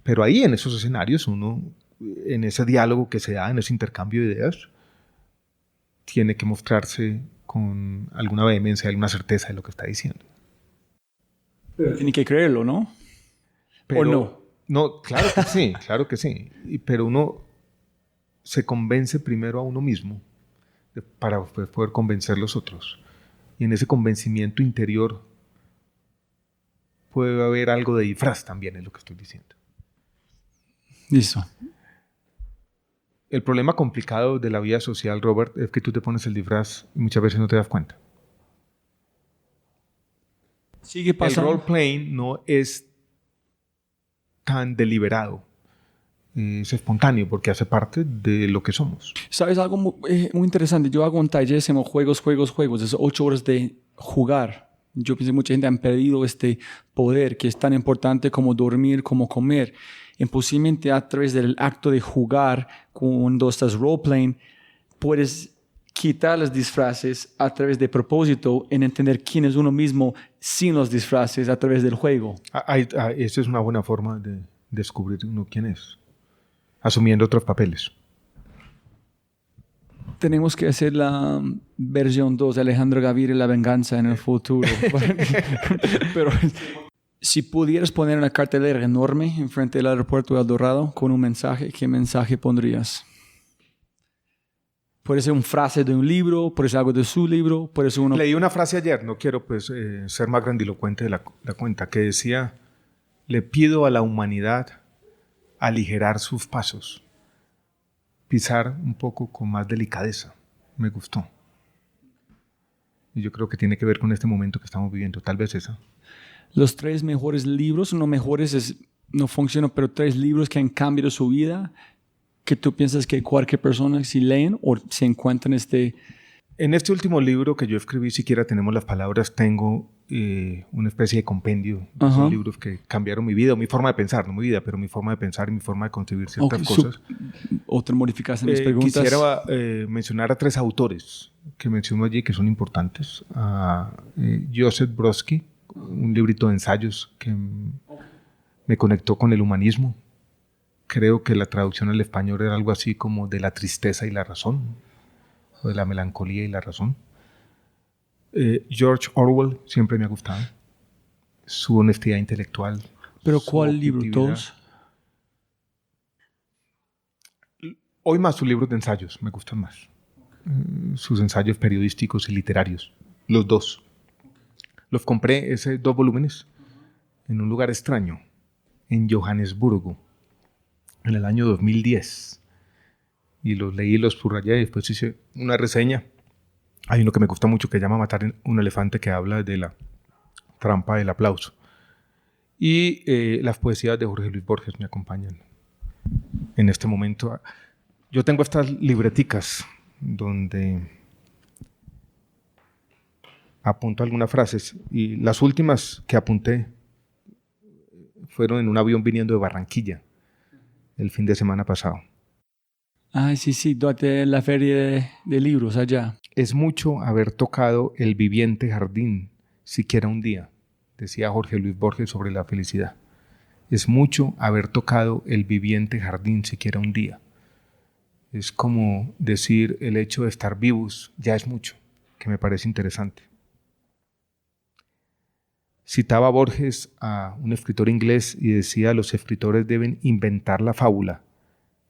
Pero ahí, en esos escenarios, uno, en ese diálogo que se da, en ese intercambio de ideas, tiene que mostrarse con alguna vehemencia, alguna certeza de lo que está diciendo. Pero tiene que creerlo, ¿no? Pero, ¿o no? No, claro que sí, claro que sí. Pero uno se convence primero a uno mismo para poder convencer a los otros. Y en ese convencimiento interior puede haber algo de disfraz también, es lo que estoy diciendo. Listo. El problema complicado de la vida social, Robert, es que tú te pones el disfraz y muchas veces no te das cuenta. Sigue pasando. El role-playing no es tan deliberado, es espontáneo porque hace parte de lo que somos. ¿Sabes algo muy interesante? Yo hago un taller, se llama juegos. Es 8 horas de jugar. Yo pienso que mucha gente ha perdido este poder que es tan importante como dormir, como comer. Y posiblemente a través del acto de jugar, cuando estás role-playing, puedes quitar los disfraces a través de propósito en entender quién es uno mismo sin los disfraces a través del juego. Esa es una buena forma de descubrir uno quién es, asumiendo otros papeles. Tenemos que hacer la versión 2 de Alejandro Gaviria, La venganza en el futuro. Pero si pudieras poner una cartelera enorme enfrente del aeropuerto de El Dorado con un mensaje, ¿qué mensaje pondrías? Puede ser una frase de un libro, puede ser algo de su libro, puede ser uno... Leí una frase ayer, no quiero pues ser más grandilocuente de la cuenta, que decía: le pido a la humanidad aligerar sus pasos, pisar un poco con más delicadeza. Me gustó. Y yo creo que tiene que ver con este momento que estamos viviendo, tal vez esa. Los 3 mejores libros, no mejores, no funcionan, pero 3 libros que han cambiado su vida, que tú piensas que cualquier persona si leen o se encuentran En este último libro que yo escribí, siquiera tenemos las palabras, tengo una especie de compendio de esos libros que cambiaron mi vida, mi forma de pensar, no mi vida, pero mi forma de pensar y mi forma de concebir ciertas cosas. Otra modificación de mis preguntas. Quisiera mencionar a 3 autores que menciono allí que son importantes. Joseph Brodsky, un librito de ensayos que me conectó con el humanismo. Creo que la traducción al español era algo así como de la tristeza y la razón, o de la melancolía y la razón. George Orwell siempre me ha gustado. Su honestidad intelectual. ¿Pero cuál libro? ¿Todos? Hoy más sus libros de ensayos me gustan más. Sus ensayos periodísticos y literarios. Los 2. Los compré, esos 2 volúmenes, en un lugar extraño, en Johannesburgo, en el año 2010. Y los leí, los subrayé y después hice una reseña. Hay uno que me gusta mucho que llama Matar un elefante, que habla de la trampa del aplauso. Y las poesías de Jorge Luis Borges me acompañan en este momento. Yo tengo estas libreticas donde apunto algunas frases y las últimas que apunté fueron en un avión viniendo de Barranquilla el fin de semana pasado. Ah, sí, durante la feria de libros allá. Es mucho haber tocado el viviente jardín, siquiera un día, decía Jorge Luis Borges sobre la felicidad. Es mucho haber tocado el viviente jardín, siquiera un día. Es como decir el hecho de estar vivos ya es mucho, que me parece interesante. Citaba Borges a un escritor inglés y decía: los escritores deben inventar la fábula,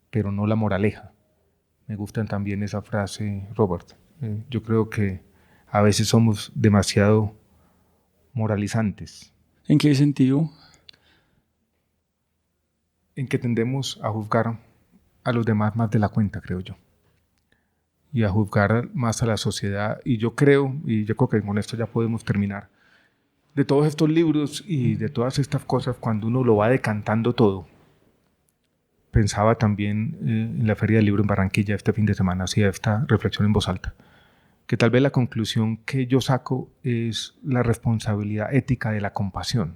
pero no la moraleja. Me gusta también esa frase, Robert. Yo creo que a veces somos demasiado moralizantes. ¿En qué sentido? En que tendemos a juzgar a los demás más de la cuenta, creo yo. Y a juzgar más a la sociedad. Y yo creo que con esto ya podemos terminar, de todos estos libros y de todas estas cosas, cuando uno lo va decantando todo. Pensaba también en la Feria del Libro en Barranquilla este fin de semana, hacía esta reflexión en voz alta, que tal vez la conclusión que yo saco es la responsabilidad ética de la compasión,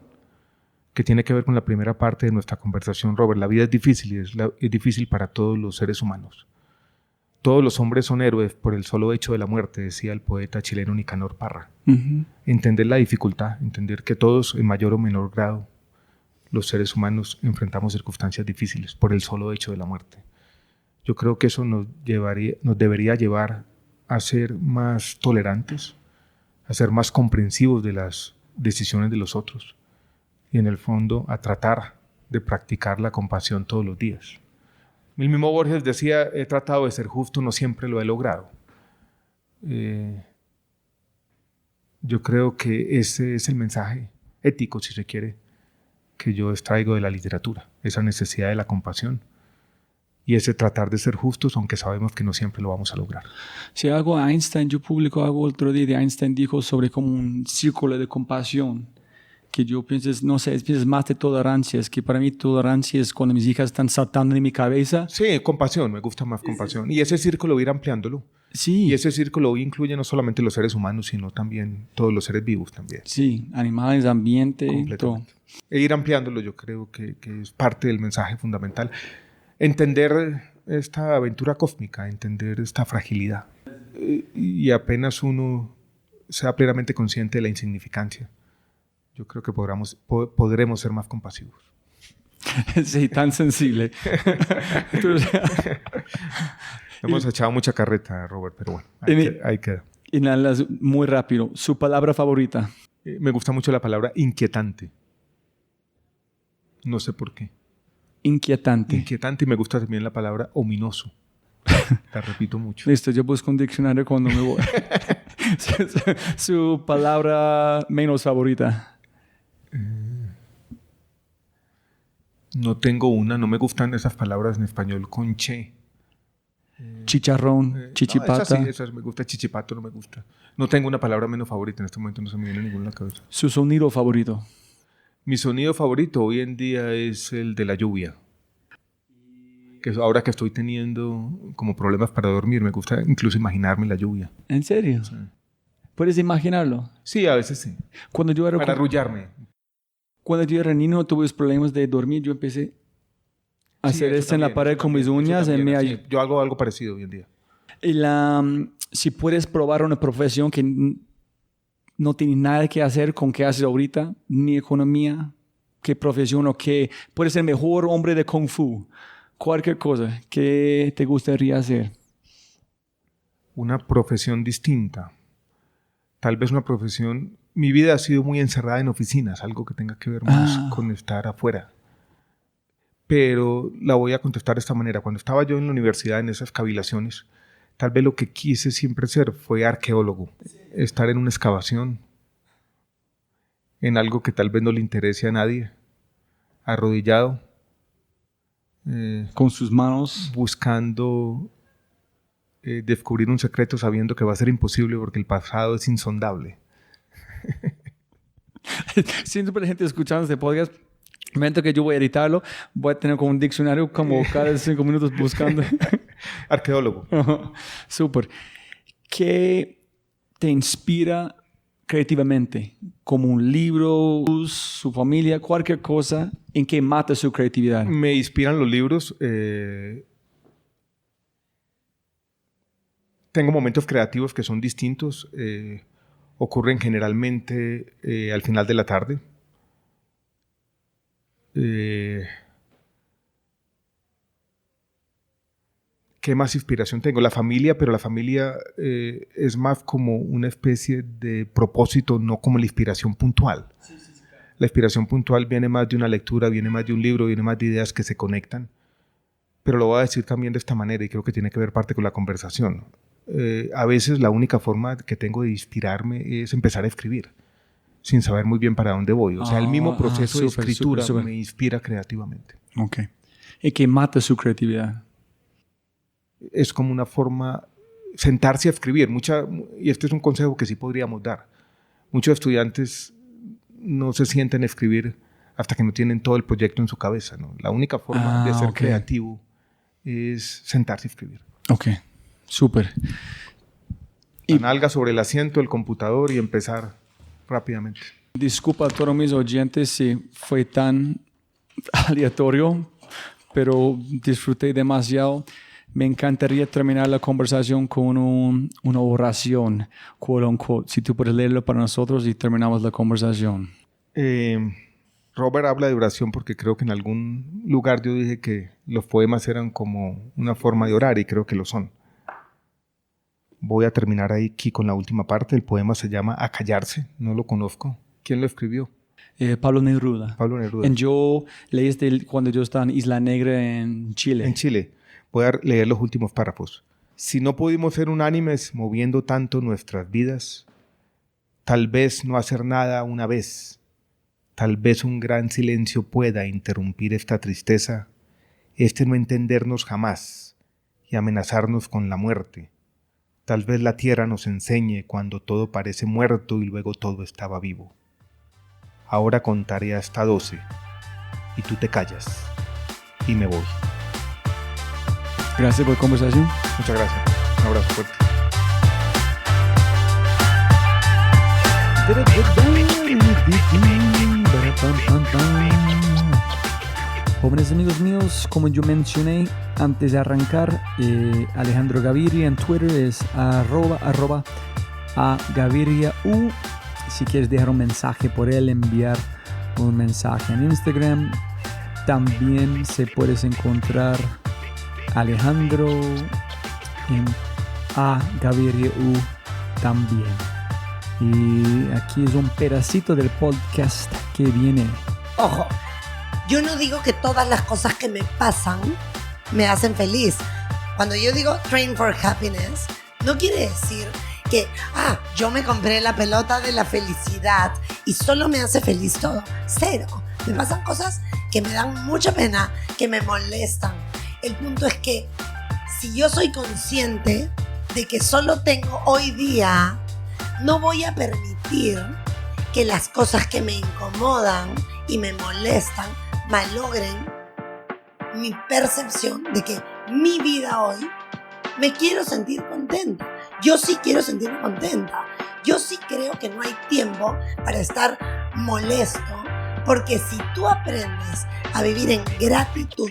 que tiene que ver con la primera parte de nuestra conversación, Robert. La vida es difícil y es difícil para todos los seres humanos. Todos los hombres son héroes por el solo hecho de la muerte, decía el poeta chileno Nicanor Parra. Entender la dificultad, entender que todos, en mayor o menor grado, los seres humanos enfrentamos circunstancias difíciles por el solo hecho de la muerte. Yo creo que eso nos debería llevar a ser más tolerantes, a ser más comprensivos de las decisiones de los otros y en el fondo a tratar de practicar la compasión todos los días. El mismo Borges decía: he tratado de ser justo, no siempre lo he logrado. Yo creo que ese es el mensaje ético, si se quiere, que yo extraigo de la literatura, esa necesidad de la compasión y ese tratar de ser justos, aunque sabemos que no siempre lo vamos a lograr. Si hago Einstein, yo publico algo otro día de Einstein, dijo sobre como un círculo de compasión, que yo pienso, no sé, pienso más de tolerancia, es que para mí tolerancia es cuando mis hijas están saltando en mi cabeza. Sí, compasión, me gusta más compasión. Y ese círculo ir ampliándolo. Sí. Y ese círculo incluye no solamente los seres humanos, sino también todos los seres vivos también. Sí, animales, ambiente, todo. E ir ampliándolo yo creo que es parte del mensaje fundamental. Entender esta aventura cósmica, entender esta fragilidad. y apenas uno sea plenamente consciente de la insignificancia, yo creo que podremos ser más compasivos. Sí, tan sensible. Hemos echado mucha carreta, Robert, pero bueno, ahí queda. Y nada, muy rápido, ¿su palabra favorita? Me gusta mucho la palabra inquietante. No sé por qué. Inquietante. Inquietante, y me gusta también la palabra ominoso. La repito mucho. Listo, yo busco un diccionario cuando me voy. Su palabra menos favorita. No tengo una, no me gustan esas palabras en español con che. Chicharrón, chichipata. Esas me gusta. Chichipato no me gusta. No tengo una palabra menos favorita. En este momento no se me viene ninguna a la cabeza. Su sonido favorito. Mi sonido favorito hoy en día es el de la lluvia. Que ahora que estoy teniendo como problemas para dormir, me gusta incluso imaginarme la lluvia. ¿En serio? Sí. ¿Puedes imaginarlo? Sí, a veces sí. Cuando yo era Para arrullarme. Cuando yo era niño tuve problemas de dormir, yo empecé a hacer esto en la pared con mis uñas. Sí, yo hago algo parecido hoy en día. Y si puedes probar una profesión que no tiene nada que hacer con qué haces ahorita, ni economía, qué profesión o qué, puedes ser mejor hombre de Kung Fu, cualquier cosa, ¿qué te gustaría hacer? Una profesión distinta. Tal vez una profesión... Mi vida ha sido muy encerrada en oficinas, algo que tenga que ver más con estar afuera. Pero la voy a contestar de esta manera. Cuando estaba yo en la universidad, en esas cavilaciones, tal vez lo que quise siempre ser fue arqueólogo. Estar en una excavación, en algo que tal vez no le interese a nadie, arrodillado. Con sus manos. Buscando descubrir un secreto sabiendo que va a ser imposible porque el pasado es insondable. Siempre la gente escuchando este podcast, en el momento que yo voy a editarlo, voy a tener como un diccionario como cada 5 minutos buscando. Arqueólogo. Súper. ¿Qué te inspira creativamente? Como un libro, su familia, cualquier cosa en que mata su creatividad. Me inspiran los libros. Tengo momentos creativos que son distintos. Ocurren generalmente al final de la tarde. ¿Qué más inspiración tengo? La familia, pero la familia es más como una especie de propósito, no como la inspiración puntual. Sí, claro. La inspiración puntual viene más de una lectura, viene más de un libro, viene más de ideas que se conectan. Pero lo voy a decir también de esta manera y creo que tiene que ver parte con la conversación. A veces la única forma que tengo de inspirarme es empezar a escribir, sin saber muy bien para dónde voy. O sea, el mismo proceso de escritura me inspira creativamente. Ok. ¿Y qué mata su creatividad? Es como una forma, sentarse a escribir. Y este es un consejo que sí podríamos dar. Muchos estudiantes no se sienten a escribir hasta que no tienen todo el proyecto en su cabeza, ¿no? La única forma de ser creativo es sentarse a escribir. Ok. Súper. La nalga sobre el asiento del computador y empezar rápidamente. Disculpa a todos mis oyentes si fue tan aleatorio, pero disfruté demasiado. Me encantaría terminar la conversación con una oración, quote unquote. Si tú puedes leerlo para nosotros y terminamos la conversación. Robert habla de oración porque creo que en algún lugar yo dije que los poemas eran como una forma de orar y creo que lo son. Voy a terminar aquí con la última parte. El poema se llama Acallarse. No lo conozco. ¿Quién lo escribió? Pablo Neruda. Pablo Neruda. Yo leí cuando yo estaba en Isla Negra, en Chile. En Chile. Voy a leer los últimos párrafos. Si no pudimos ser unánimes moviendo tanto nuestras vidas, tal vez no hacer nada una vez, tal vez un gran silencio pueda interrumpir esta tristeza, no entendernos jamás y amenazarnos con la muerte. Tal vez la tierra nos enseñe cuando todo parece muerto y luego todo estaba vivo. Ahora contaré hasta 12 y tú te callas y me voy. Gracias por la conversación. Muchas gracias. Un abrazo fuerte. Jóvenes amigos míos, como yo mencioné antes de arrancar, Alejandro Gaviria en Twitter es @a GaviriaU. Si quieres dejar un mensaje por él, enviar un mensaje en Instagram. También se puedes encontrar Alejandro en @GaviriaU también. Y aquí es un pedacito del podcast que viene. Ojo, yo no digo que todas las cosas que me pasan me hacen feliz. Cuando yo digo train for happiness, no quiere decir que, yo me compré la pelota de la felicidad y solo me hace feliz todo. Cero. Me pasan cosas que me dan mucha pena, que me molestan. El punto es que si yo soy consciente de que solo tengo hoy día, no voy a permitir que las cosas que me incomodan y me molestan malogren mi percepción de que mi vida hoy me quiero sentir contenta. Yo sí quiero sentirme contenta. Yo sí creo que no hay tiempo para estar molesto, porque si tú aprendes a vivir en gratitud,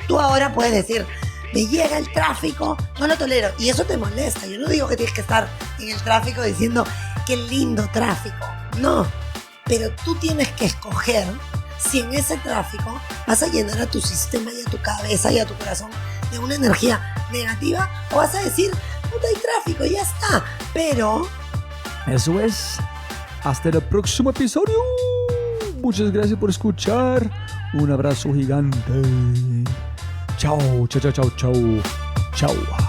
tú ahora puedes decir, me llega el tráfico, no lo tolero, y eso te molesta. Yo no digo que tienes que estar en el tráfico diciendo, qué lindo tráfico. No, pero tú tienes que escoger si en ese tráfico vas a llenar a tu sistema y a tu cabeza y a tu corazón de una energía negativa, o vas a decir, puta, hay tráfico, ya está. Pero eso es. Hasta el próximo episodio. Muchas gracias por escuchar. Un abrazo gigante. Chao, chao, chao, chao, chao. Chao.